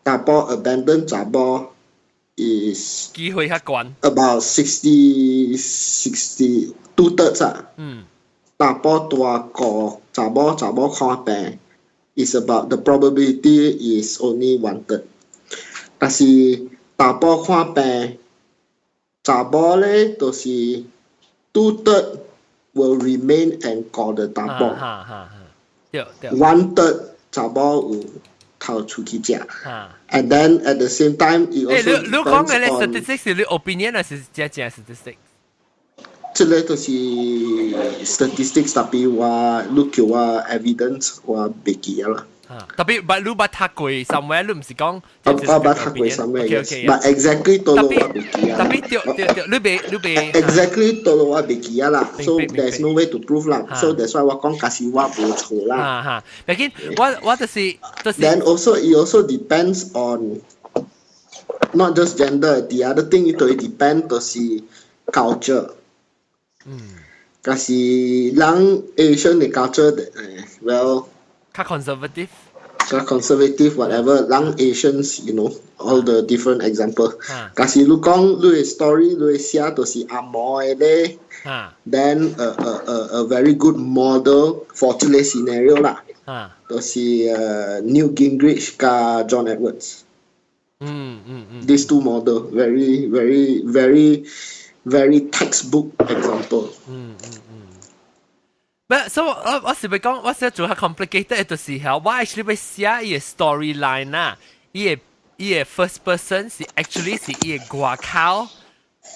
查甫 abandon 查某 is 機會較懸 about 60 2/3 啊。查甫大個查某看病 is about the probability is only 1/3。但是查甫看病，查某咧就是 2/3 will remain and 個的查甫。1/3 查某有偷出去食 ，and then at the same time it also 你講嘅咧 statistics 是你 opinion 還是真 statistics？ 這個就是 statistics， tapi 我你叫我 evidence 我袂記啦。特別你捌讀過 somewhere， 你唔是講？我捌讀過 somewhere，but exactly 到我袂記啊。特別對，你袂 exactly 到我袂記啊啦。So there's no way to prove 啦。So that's why 我講假使我冇錯啦。畢竟我就是。Then also it also depends on not just gender， the other thing 亦都 depend 就是 culture。假使人 Asian 嘅 culture， well。conservative whatever 人 Asians you know all the different example 假使你講你嘅 story 你寫都是阿嬤嘅咧then a very good model for 這個 scenario 啦都是Newt Gingrich 加 John Edwards。These two model very textbook example。所以我是咪講，我想做下 complicated 嘅時候，我 actually 要寫伊個 storyline 啊，伊個 first person 是 actually 是伊個外口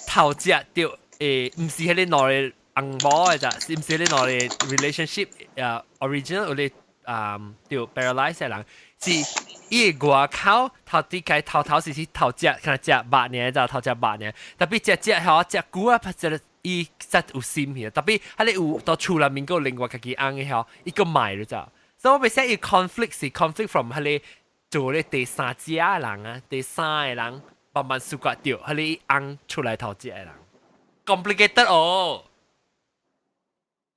頭只掉唔是喺你內嘅紅包嘅咋，是唔是喺你內嘅 relationship original 或者掉 paralyze 嘅人，是伊個外口頭啲計頭是頭只可能只8年就頭只8年，特別只係只股啊，只伊實有心嘅，特別喺你有到厝內面個另外家己啱嘅後，伊個賣咗咋，所以我咪寫伊 conflict 是 conflict from 喺你做你第三隻人啊，第三個人慢慢輸割掉，喺你啱出來頭隻個人 ，complicated 哦。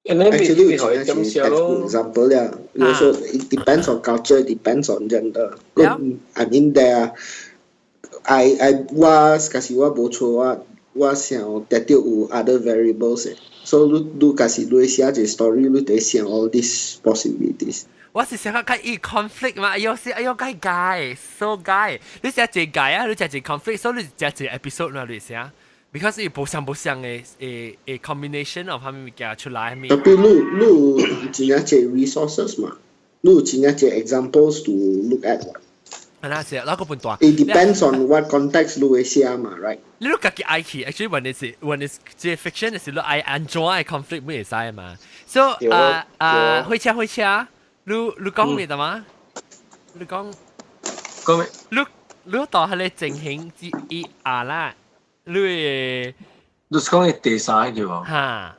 Actually, it's a textbook example. Yeah, also it depends on culture, depends on gender. I mean, I was 其實我冇錯我想得到有 other variables 所以你其實你寫一個 story， 你得想 all these possibilities。我是想講伊 conflict 嘛，哎呦該改 ，so 改，你寫一改啊，你寫一 conflict， 所以你寫一 episode 啦，你寫 ，because 伊無相嘅combination of 佢哋物件出來咪。但係你真係隻 resources 嘛，你真係隻 examples to look at。那是，那個本段。It depends on what context 你會寫嘛 ，right？ 你都自己愛去 ，actually when it's 即係 fiction 嘅時候，I enjoy conflict 咩嘢使嘛。So 開車，你講咩的嘛？你講咩？你到係你情形之一啦，你是講嘅第三個喎。嚇。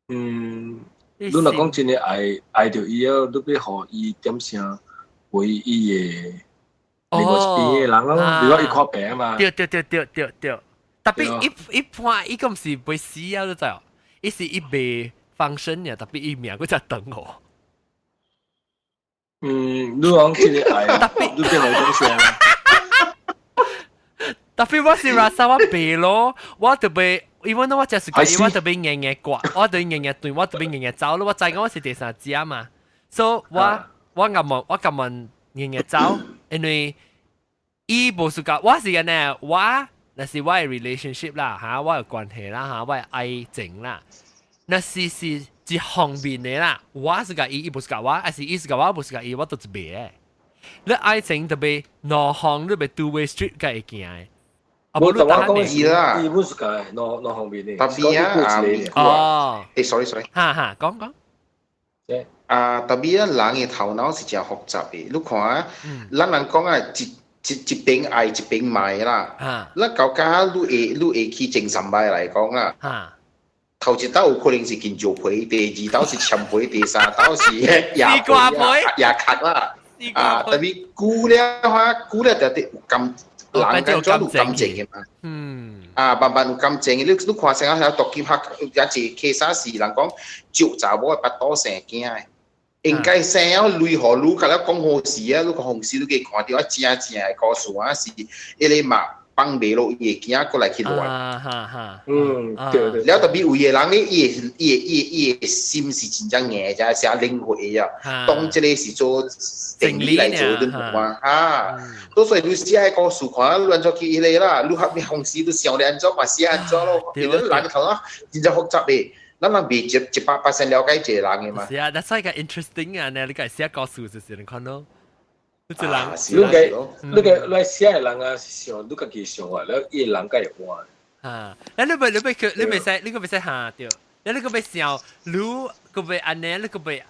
你若講真係愛着伊啊，你要互伊點聲？會伊嘅另外一邊嘅人咯，如果伊看病嘛，對。特別一般伊個唔是被死啊，你知哦，伊是伊被function嘅，特別伊命佢就等我。你講真係愛，特別你邊來點聲？特別我是rasa我背咯，我特別。因為我就是講，我特別硬掛，我對硬對，我特別硬走咯。我知講我是第三隻嘛，所以我咁問硬走，因為伊無事講，我是嘅呢，那是我嘅 relationship 啦，嚇，我嘅關係啦，嚇，我嘅愛情啦，那是一方面嘅啦，我是講伊無事講我，還是伊是講我無事講伊，我都一邊嘅。你愛情特別兩方，你別 two way street 嘅會行嘅。冇同我講伊啦，伊本是講兩方面嘅。特別啊，sorry，嚇，講。特別啊，人嘅頭腦是真複雜嘅。你看啊，咱人講啊，一邊愛一邊賣啦。咱舊家你會去正三擺來講啦。頭一道有可能是金蕉皮，第二道是蠶皮，第三道是牙殼啦。特別久了就啲感。人間總有感情嘅嘛，慢慢有感情嘅。你看成日讀劍客有一個 case 是人講招查某嘅8生囝嘅，應該生咗類何路，甲你講好事啊！你個紅事你記看到正嘅故事啊，是一個嘛放袂落伊嘅囝過來去亂。對。了特別有嘅人咧，伊嘅心是真正硬，就係寫靈活嘅啊，當這個是做。整理嚟做的嘛都所以你寫個事看亂咗去嚟啦，你紅事都想你安怎嘛寫安怎咯，因為人嘅頭腦真正複雜嘅，咱人未100%了解一個人嘅嘛。是啊 ，that's why 個 interesting 啊，你個寫故事就是你看咯，你個人，你寫嘅人啊，想你家己想啊，แล้ว伊人家會換。แล้ว你個使下掉。你個被笑，你個被安尼，你個被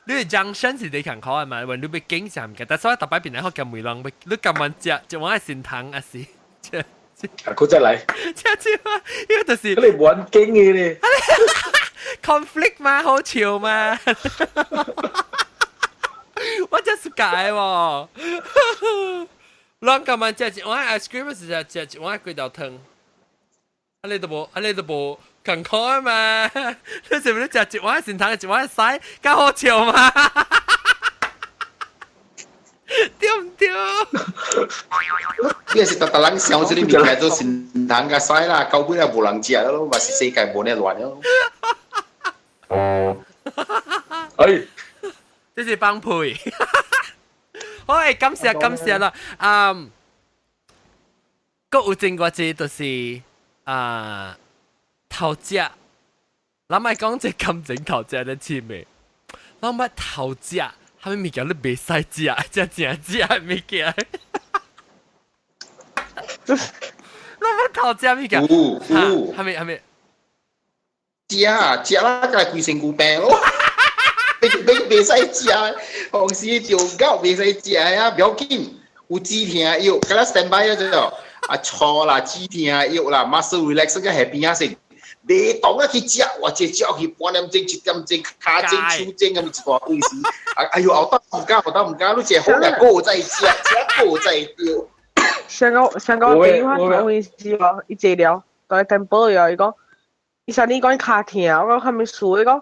你 junction 是你強考係嘛？when 你被經常嘅，但所以特別邊嚟學咁梅浪，你咁樣只玩係善堂啊是，佢再嚟，因為就是你玩經嘅咧 ，conflict 嘛，好笑嘛，我真係解喎，兩咁樣只玩 ice cream 是只玩幾道湯，你都冇。近開啊嘛，你是唔是食一碗善堂，一碗屎，加好笑嘛？對唔對？你是特人想這裡物件都善堂加屎啦，到尾也無人食咯，嘛是世界無呢亂咯。這是幫配。好，感謝啦。佫有整過一就是頭食，咱咪講這感情頭食咧似未？咱咪頭食，蝦米物件你袂使食，真正食物件。咱咪頭食物件，蝦米？食啦，個係規身軀病咯。你袂使食，放時條狗袂使食啊，不要緊。有止痛藥，咁啦 stand by 咗就錯啦，止痛藥啦 ，muscle relax 嘅係邊啊先？袂當啊去食，或者食去半點鐘、一點鐘、腳鐘、手鐘咁一大堆事。哎呦，後得唔加，你食好嘅個再食，食個再掉。香港電話同回事喎，伊治療，但係 temple 又伊講，伊想你講腳痛，我講係咪數？伊講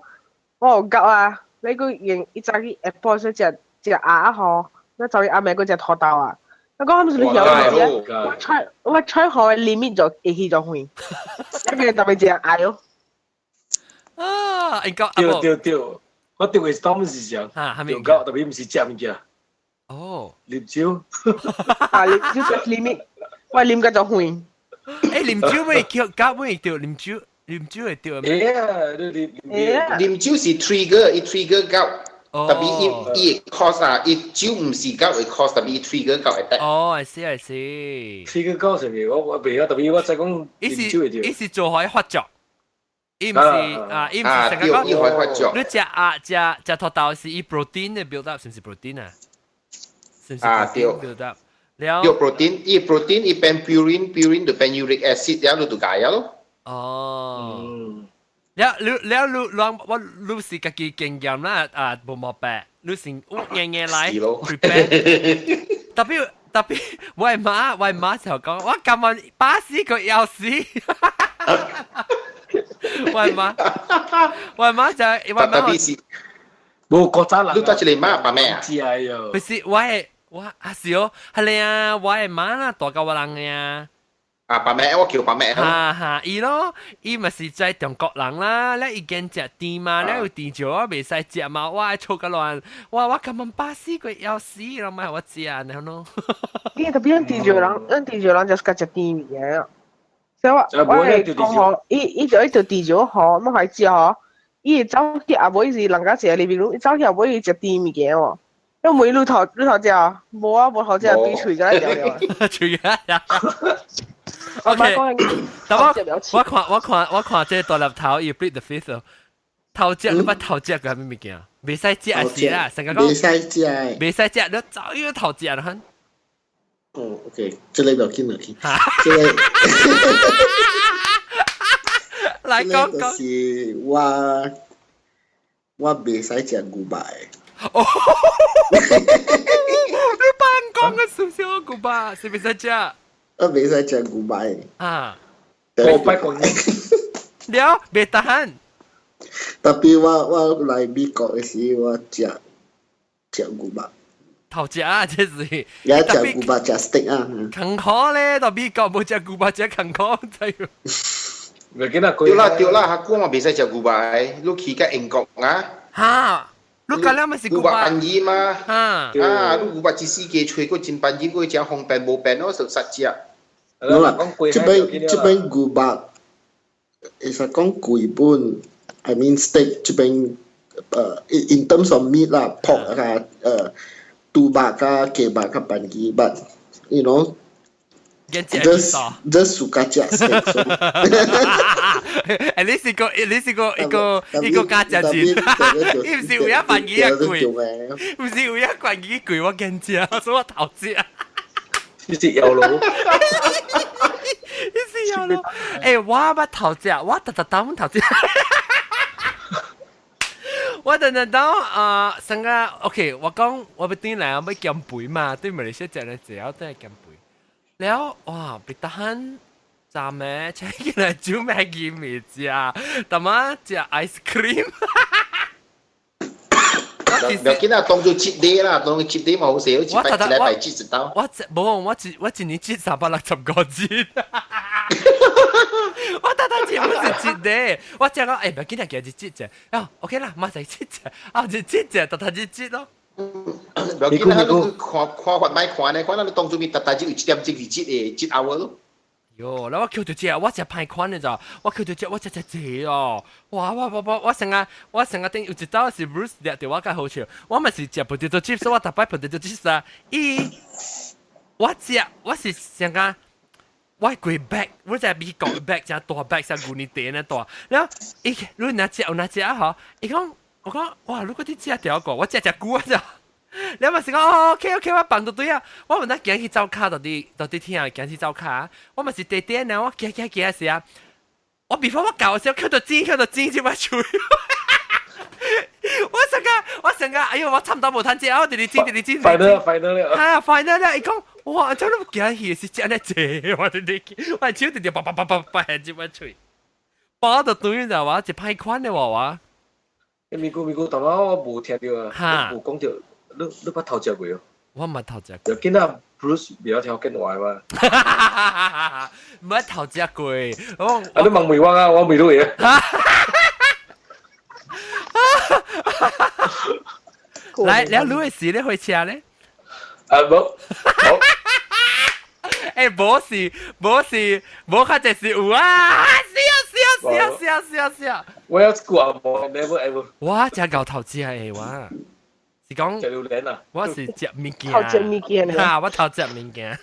我有夠啊，你個用伊早去 Apple 說食鴨嗬，我早去阿妹個食土豆啊。我講係咪數你有嘅？我吹好 limit 就會去就會，一個特別食鴨咯。啊，應該對，我對嘅當時是講，用狗特別唔是食物件。哦，啉酒，啉酒就 limit， 我啉個就會。啉酒會叫狗會掉，啉酒會掉。啉酒是 trigger， 伊 trigger 狗，特別伊 cause 啊，伊酒唔是狗會 cause， 特別伊 trigger 狗會得。哦，I see。trigger 狗上面我袂曉，特別我再講啉酒會掉。伊是做開發作。伊唔是伊唔是成個講，你食土豆是伊 protein 嘅 build up，是唔是 protein 啊？對。build up。了。有 protein， 伊變 purine 就變 uric acid， 然後就解咯。哦。了，你是家己經驗啦，無毛病，你是硬來 prepare。特別，我媽就講，我今晚巴士個要死。我媽就特別是，冇國產人，你做一個媽爸咩啊？知啊喲。不是我是哦，係你啊，我係媽啦，大個我人呀。爸咩？我叫爸咩？伊咯，伊咪是在中國人啦，咧伊見食甜嘛，咧有甜椒我未使食嘛，我燥個亂，我今晚巴士個要死，咯咪我食啊，然後咯。伊特別甜椒人就是個食甜嘢。所以我係講嗬，伊就一條地咗嗬，乜係知嗬？伊走去阿妹是人家食裏邊路，走去阿妹食甜物件喎。因為每路頭食，冇啊冇頭食，邊除咗一條條。除咗。OK， 我看這大粒頭要 breed the fifth 頭隻你乜頭隻嘅係咩物件？未使食啊是啦，成個講。未使食，你早要頭隻啦哼。哦 ，OK， 這裡就見，這裡來講講。是我未使食牛排。哦，你扮講嘅少少牛排，是未使食。我未使食牛排。啊，我不講。了，未tahan。tapi 我來美國嘅時，我食牛排。頭食啊，這是。也食牛排食 steak 啊。坎坷咧，到美國冇食牛排食坎坷，真係。對啦，客官我未使食牛排，你去個英國啊？嚇！你講了咪是牛排便宜嘛？你牛排一時間吹過真便宜，佢食方便冇便咯，就實食。冇啦，這邊牛排，其實講貴本 ，I mean steak 這邊in terms of meat 啦 ，pork 啊豬排啊雞排較便宜 ，but you know。just suka 食 steak。At least 一個價錢錢，唔是有一份幾貴，唔是有一份幾貴，我驚食，所以我投資啊。你是有咯？你是有咯？誒，我乜投資，我特登投資。我等到成個 OK， 我講我要對嚟要減肥嘛，對馬來西亞食咧，只要都係減肥。แล้วไปtahan จำไหมใช่กินอะไรจูแม่กินไม่จ้าแต่มาจะไอศครีมเดี๋ยวกินอ่ะตรงจุดชิดดีล่ะตรงชิดดีมา好少จิไปจิไปจิต到我今年節360個字我搭搭節唔是節的，我只講誒，唔要緊係幾日節啫，啊 OK 啦，馬仔節啫，啊就節啫，搭搭節節咯。唔要緊啦，你看法買看咧，看咱當做面搭搭節有7點鐘是節誒7 hour 咯。喲，然後我叫到隻，我只派款嘅咋，我叫到隻，我只哦，哇！我成日頂有一道是 Bruce 掠到我介好笑，我咪是食 potato chips， 我逐擺 potato chips 啊，我是成個。我攰 bag， 我在美國 bag 只大 bag 只舊年地那大，然後你拿只嗬，我講哇，如果啲只條個，我只估啊咋，你咪是講哦 ，OK， 我放到對啊，我問他行去走卡到啲天啊，行去走卡，我咪是地地呢，我行時啊，我 before 我搞嘅時候，看到尖就咪吹。我成個，哎呦！我差唔多冇睇住，我哋知。快得了。嚇，快得了！伊講，哇！真係驚戲是真係謝，我哋我手直接叭接我吹，包到對就話一派款嘅話。咪估，但我冇聽到啊，冇講到，你捌頭食過哦？我唔係頭食過。見到 Bruce 苗條見壞嘛？唔係頭食過。你問梅灣啊，我未到嘢。來，แล้วรู้ไอ้สีได้หอยเชีย咧冇。冇佢就是有啊！笑！我有過冇 ，never ever。哇！真搞頭食誒哇！是講食榴蓮啊？我是食物件。頭食物件嚇！我頭食物件。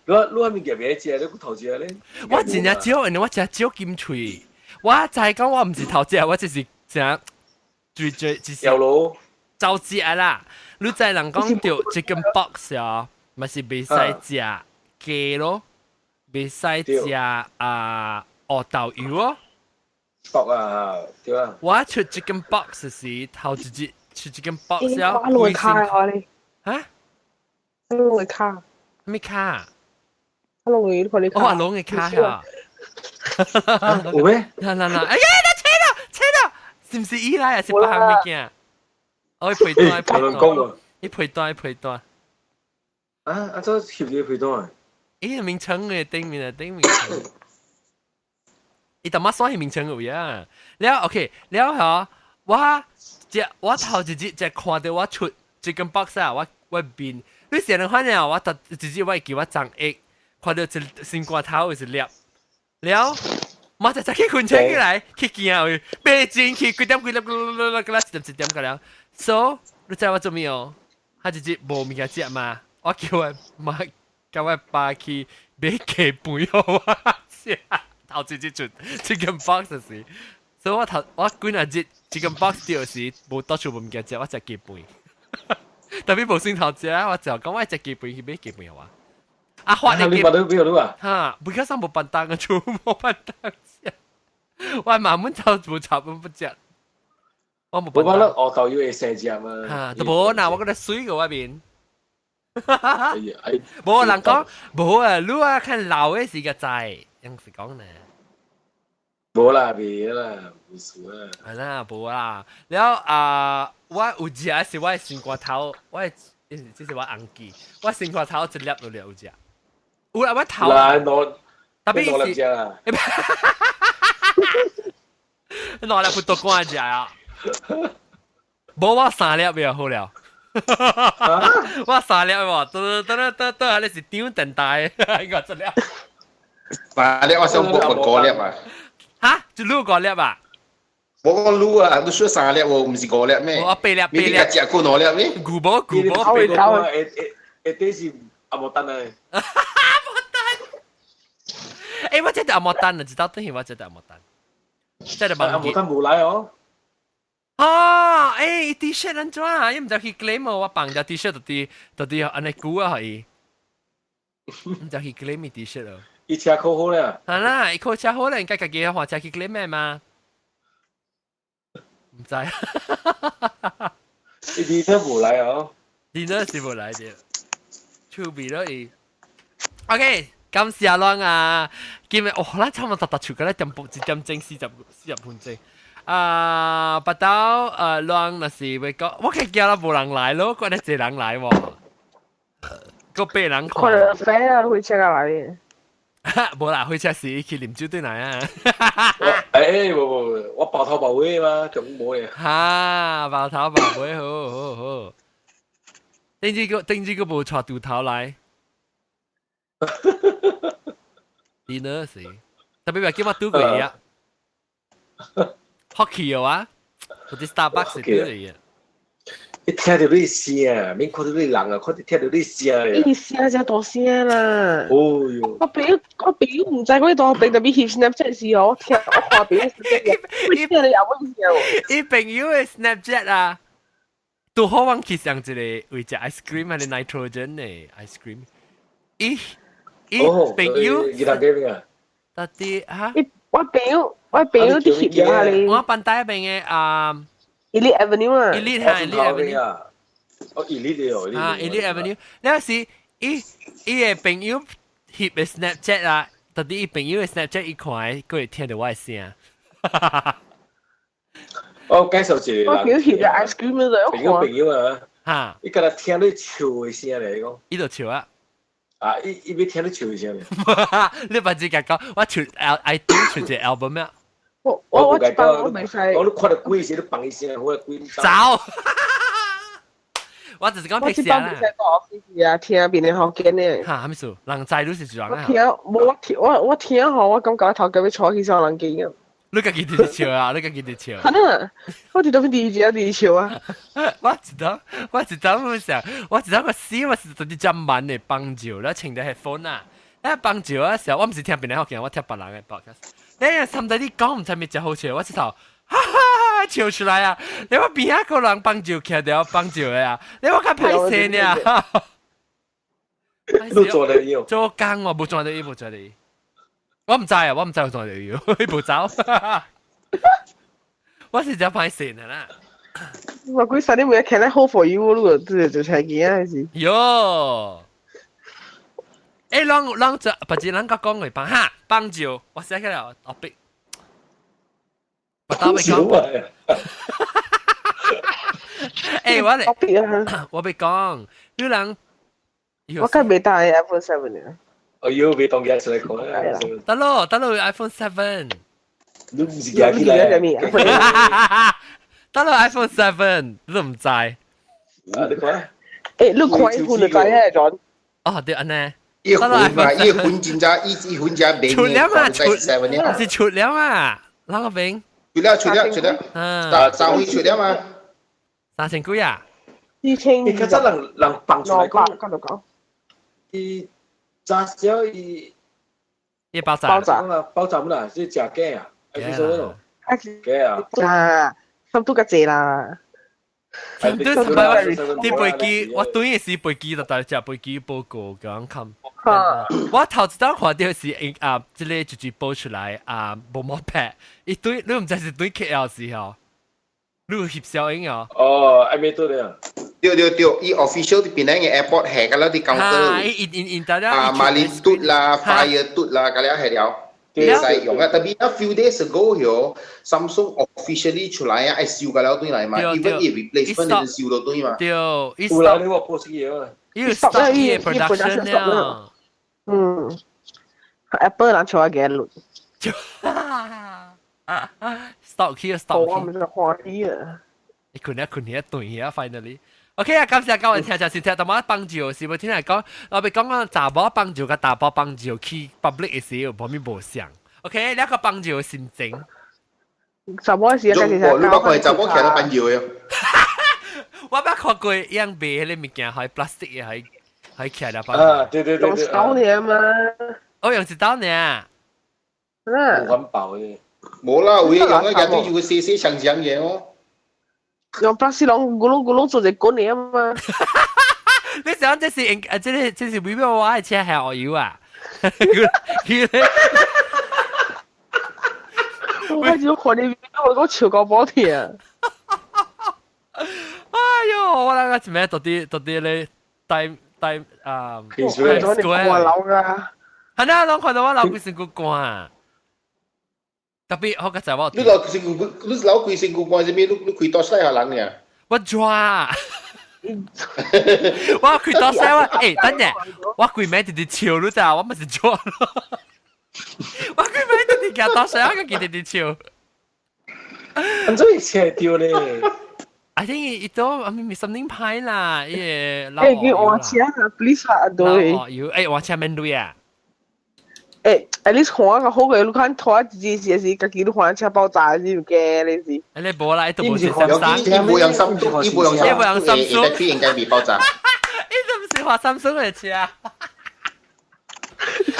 你物件咩食？你頭食咧？我真係少，我真係少金脆。我就係講我唔是頭食，我就是食。最就是有咯，就食啦！你知人講到 chicken box 啊，咪是未使食雞咯，未使食啊鵝豆油咯。box 啊，對啊。我出 chicken box 時頭一日出 chicken box 啊，我攞卡我哋嚇？我攞卡。咩卡？我攞佢啲卡。我話攞嘅卡啊！有咩？嗱，哎呀！扯到！是唔是依賴啊？是八項物件？我陪多，你陪多。啊！這協議陪多啊？咦，名稱嘅頂面。伊特乜所以名稱有呀？แล้ว OK，แล้ว嗬，我頭一日就看到我出 chicken box 啊，我邊，你成日看啊，我特直接我叫我張 egg， 看到一新瓜頭是粒，แล้ว我就去困醒起來，去見佢，背進去幾點一點個了。So 你知我做咩哦？他直接冇物件食嘛，我叫我媽叫我爸去買雞飯給我食。頭一日出 chicken box 時，所以我幾日日 chicken box 掉時冇多處冇物件食，我食雞飯。特別冇先頭食，我就講我食雞飯去買雞飯啊！啊，發你你把都俾我都啊？嚇，不過上冇笨蛋嘅，全部冇笨蛋食。我慢慢就冇插咁不食。我冇笨蛋。我覺得我豆要係成隻嘛。嚇，都冇嗱，我覺得水嘅嗰邊。冇人講冇啊，你啊看老嘅時個仔，有時講呢。冇啦，別啦，冇事啦。係啦，冇啦。然後我有隻是我新瓜頭，即是我紅記，我新瓜頭一粒都有隻。有啦，我頭。嗱，攞特別攞兩隻啦。攞嚟不多關隻啊！冇我3粒又好了。我3粒喎，得，你是張等待，我1粒。3粒我想冇5粒啊。嚇？就6個粒啊？我講擼啊，你說3粒喎，唔是5粒咩？我8粒。你而家食過5粒咩？古堡8粒。啲是阿莫丹啊。阿莫丹。誒，我真係阿莫丹啊！知道等於我真係阿莫丹。真係阿莫丹冇來哦。哦，誒 ，T-shirt 安怎啊？伊唔就去 claim 我綁條 T-shirt 到啲安尼久啊，係。唔就去 claim T-shirt 咯。伊車扣好咧。係啦，伊扣車好咧，應該家己換車去 claim 咩嘛？唔知。伊啲冇來哦。伊都是冇來嘅。趣味咯伊。OK，感謝阿朗啊！今日咱差唔多達出個咧1點鐘40分鐘。不到浪那是會講，我睇叫啦冇人來咯，嗰啲係人來喎，個8人看。可能飛啊會請下來嘅。冇啦，開車時去啉酒對嚟啊！我爆頭爆尾嘛，咁冇嘢。嚇，爆頭爆尾，好。頂住個冇錯掉頭嚟。dinner 時，特別話叫我賭過嘢啊！hockey 啊，嗰啲 Starbucks 賭嚟嘅。你聽到你聲，免看到你人啊，看聽到你聲咧。你聲真大聲啦！哦喲，我表唔知嗰啲當兵特別翕 Snapchat 時，我看表你又乜嘢？伊朋友嘅 Snapchat 啊，都好往去上一個為隻 ice cream 係 nitrogen 嘅 ice cream。伊朋友，伊人點啊？到底嚇？我表啲翕咗你。我笨底邊嘅Elite Avenue 啊 ，Elite 嚇 Elite Avenue 哦 Elite 哦啊 Elite Avenue，你有時伊嘅朋友翕嘅 Snapchat 啊，到底伊朋友嘅 Snapchat 伊看佢會聽到我嘅聲。我介紹一個我表翕咗 ice cream 嗰度，朋友啊，嚇，伊今日聽你笑嘅聲嚟講，伊就笑啊！啊，伊要聽你笑嘅聲嚟。你把自己講，我出 iTunes 出隻 album 咩？我知道我未使。我都看到鬼時都放一聲，我鬼走。我就是講我知道未使講啊，聽邊啲學緊呢？嚇，係咪數？人仔都是這樣啊！我聽好，我感覺頭家要坐起上人機啊！你家己啲笑啊！你家己啲笑。係啊，我哋都邊第二笑啊！我知道咁想，我知道個詩我是做啲咁慢嘅幫助啦，請啲 headphone 啊！一幫助嘅時候，我唔是聽邊啲學嘅，我聽別人嘅 podcast。你甚至你講唔出咩就好笑，我直頭哈哈笑出來啊！你話邊一個人幫助佢哋有幫助嘅啊？你話佢拍攝呢？都做得要。做工我冇做到呢步做你，我唔知啊，我唔知我做到要呢步走。我是就拍攝嘅啦。我估實你每日看咧 hold for you 嗰個就係見啊是。喲。啷就不知啷個講嚟幫哈幫助，我寫起來我逼，我打俾講。我俾講，有人，我今日未帶 iPhone 7啊。我要未當嘅出嚟講啊。得咯 iPhone 7。你唔是嘅起來。得咯 iPhone 7，你都唔知。啊，你講。誒，你看iPhone 就知啊，John。哦，對安呢。一款嘛，一款真正一款真名。出了嘛，是出了嘛，啷個病？出了，三會出了嘛。3000幾啊？2000。你其實人放出來講，伊炸少伊爆炸唔啦，即係假嘅啊，係幾多咯？嘅啊，啊，心都咁濟啦。啲飛機，我對嘅是飛機，就大隻飛機報告咁看。我頭一檔看到是即係就報出來冇乜拍，一堆你唔知是對 KL 時候，你有翕小影哦。哦，還沒到咧。對，伊 official 啲邊嘅 airport 係㗎啦，啲 counter。Marlin 嘟啦 ，Fire 嘟啦，嗰啲係了。使用啊，特別 a few days ago 有 Samsung officially 出來啊，係燒㗎啦，對嚟嘛，even replacement 都燒到對嘛。對，有啦，你話波士嘢啊，要 stop 嘅 production 了。Apple 人出嚟嘅路。stop 佢 stop 我唔係歡喜啊。你佢一對啊 ，finally。OK 啊，感謝各位聽就先聽到乜幫助，是冇聽人講，我哋講講查某幫助個大波幫助去 public 嘅時候，旁邊無相。OK，呢一個幫助先整。查某嘅時候，你不過係查某其他幫助嘅。我捌看過樣賣迄個物件，係 plastic 嘅，係騎嚟幫。啊，對。用手嚟嘛。我用一刀呢。冇環保嘅。冇啦，會用一日都要細細長長嘅哦。用 plastic 窿咕窿做隻滾嚟啊嘛！你想這是這是微波我係車係我要啊！我開始看你我講超過波鐵啊！哎呦，我諗個咩到底咧帶Square 我老噶，係啊，我看到我老鬼成個關。特別好嘅就係我，你老鬼成個關係咩？你開多細下人嘅？我抓，我開多細我，誒，等陣，我鬼咩直接笑咗咋？我咪是抓咯。我佢咪特地夾到上個見你笑。安怎會切掉咧？I think itu I something 派啦，伊老誒，佢換車啊 ，please 啊，對。老油誒，換車面對啊。at least 換個好嘅，你看拖自己是自己都換車爆炸是唔嘅，你是。你冇啦，都冇是三三。一部用三速，一部用三速，也應該未爆炸。你都唔是話三速嘅車。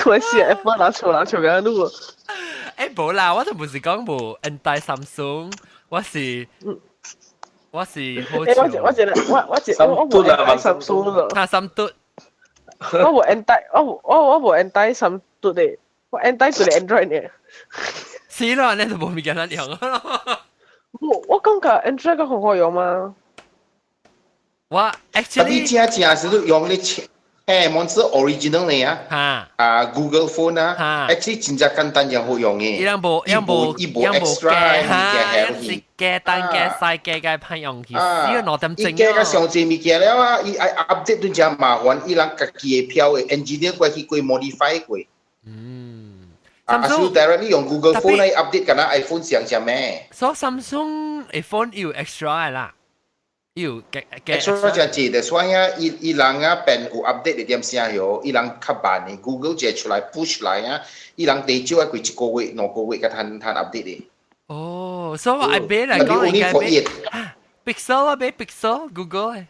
我是 Apple 拿出嘅路。誒冇啦，我都唔是講冇 anti Samsung，我是好笑。我覺得我冇 anti Samsung 咯。他三嘟。我冇 anti，我冇 anti Samsung 嘅，我 anti 就係 Android 嘅。是咯，你就冇咪揀用咯。我感覺 Android 個好好用嘛。我 actually 正是用你錢。mon 是 original 嚟啊，Google Phone 啊 ，actually 真正簡單又好用嘅。伊部 extra 是加單加細加派用其實要攞點整。伊加個上濟物件了啊，伊 update 都真麻煩，伊人家己嘅票嘅 engineer 過去過 modify 過。Samsung directly 用 Google Phone 嚟 update 緊啦 iPhone 上咩？所以 Samsung iPhone 要 extra 啦。要extra 就係的，所以啊，伊人啊變有 update 一點聲哟，伊人較慢嘅 ，Google 就出來 push 來啊，伊人最少要過一個月、兩個月嘅攤 update 嘅。哦，所以我買嚟講應該買 Pixel 啊，買 Pixel Google 嘅。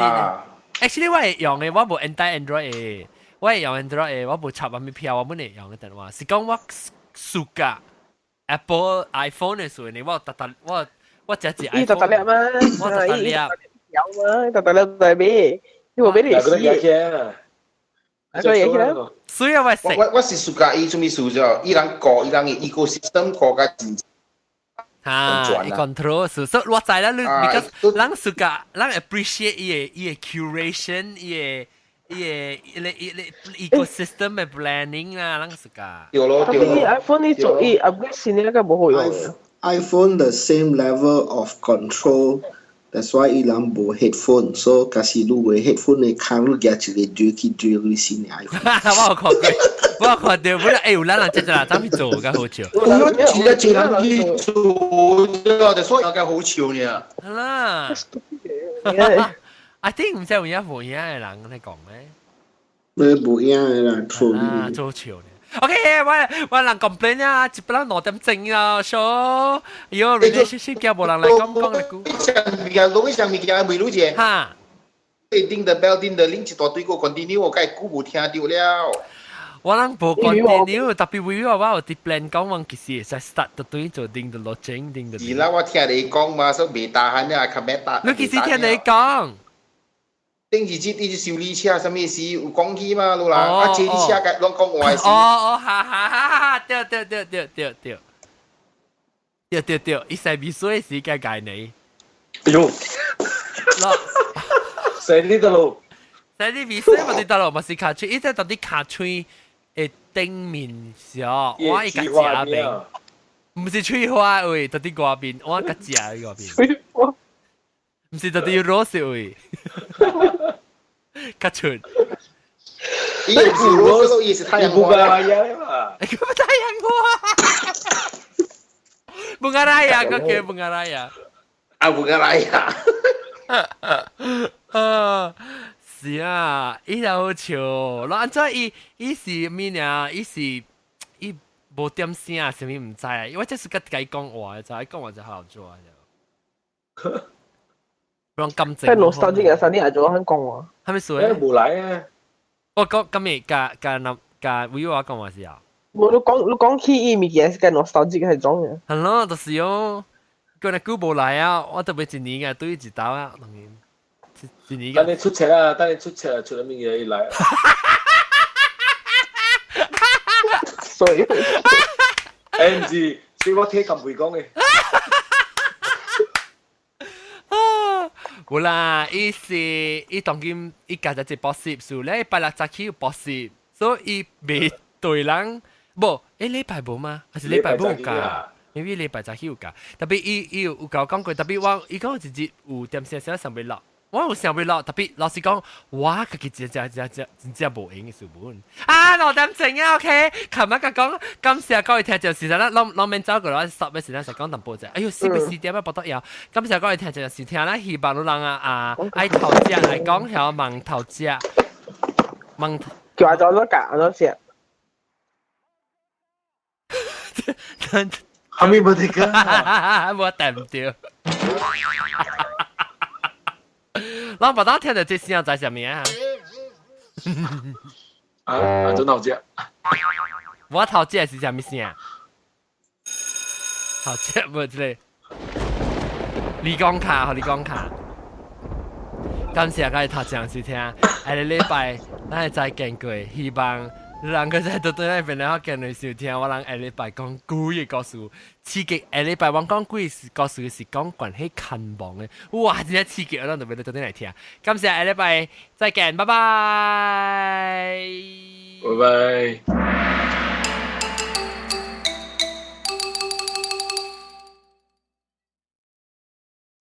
啊 ，actually 我係用嘅，我冇 anti Android 嘅，我係用 Android 嘅，我冇插入面票，我冇嚟用嘅，但話是講我suka Apple iPhone 嘅時候，我我只 iPhone， 特叻嘛，我特叻有嘛，特叻在邊？你話俾你試。所以我食。我是 suka 伊做咩事啫？伊人個伊人嘅 ecosystem 個個真。伊 control，所以我知啦，你 because 人 suka，人 appreciate 伊嘅 curation，伊嘅ecosystem 嘅 planning 啊，人 suka。對咯。但係 iPhone 呢做伊 upgrade 先呢個冇好用嘅。iPhone the same level of control. That's why ilang bo headphone. So kasi lu we headphone ni kang lu gya chile drill ni sini iPhone. 我看到不是哎，有人真係諗去做嘅好笑。我真係真係去做，所以嘅好笑呢。啦，I think 唔知有冇一樣嘅人嚟講咩？咩冇一樣嘅人做啊，做笑呢。OK， 我人 complain 啊，接不啦攞點整啊，so 有 relationship 嘅冇人嚟講嚟估。上面嘅未錄嘅。嚇。叮的 bell 叮的 link 一大堆個 continue， 我梗係估冇聽到了。我人冇 continue， 特別為我有啲 plan 講話其實係 start 到對做叮的落整叮的。而啦，我聽你講嘛，所以未打閒啊，琴日打。你幾時聽你講？頂住啲啲修理車，什麼事有講起嘛，老啦，啊借啲車嘅亂講壞事。哦，對，伊細邊所以時間解你。哎呦，細啲得咯，細啲邊所以我哋得咯，咪是卡吹，伊在到啲卡吹嘅頂面上，我一個假邊，唔是吹花喂，到啲嗰邊，我一個假嗰邊。吹花。唔是特地要攞笑喂，卡出。伊是攞笑，伊是太陽花啦。太陽花。bunga raya kau kira bunga raya. Bunga raya. Sia,伊好笑。然後伊是咩啊？伊無點聲啊，什麼唔知啊？因為這是個計講話，就係講話就好做啊。讓咁正。即係老實啲嘅，實啲人做緊講話。係咪水？冇嚟啊！我講今日嘅會話講話時候。我都講起伊物件，係老實啲嘅係種嘅。係咯，就是哦。佢哋估冇嚟啊！我特別一年嘅對一道啊，當然。一年嘅。等你出車啊！等你出車，出咗咩嘢嚟？所以。MG，所以我聽咁會講嘅。冇啦，伊當今伊家就只博士數咧，拜六早起有博士，所以未對人冇，禮拜冇嗎？還是禮拜冇㗎？因為禮拜早起有㗎，特別伊有講過，特別我伊講直接有點少少上邊落，我有想要特別老實講，我自己真無用嘅書本啊，6點整啊 ，OK。琴日講，今時各位聽就事實啦，攞面走過來10嘅時間實講淡薄啫。哎呦，4點不得了。今時各位聽就是聽啦，希望你人啊愛投資嚟講係盲投資，盲叫我做咗假咗先。後面冇得講，冇掂掉。我唔當聽到這聲在上面啊！真頭只，我頭只係什麼聲？頭只冇之類。你講卡，你講卡。今次我哋頭只是聽，下個禮拜咱再見過，希望你兩個在對那邊咧見你收聽，我人下禮拜講鬼嘅故事，刺激。下禮拜我講鬼故事是講關係近房嘅，哇！真係刺激，我哋特別到啲嚟聽。今次下禮拜再見，拜拜。拜拜。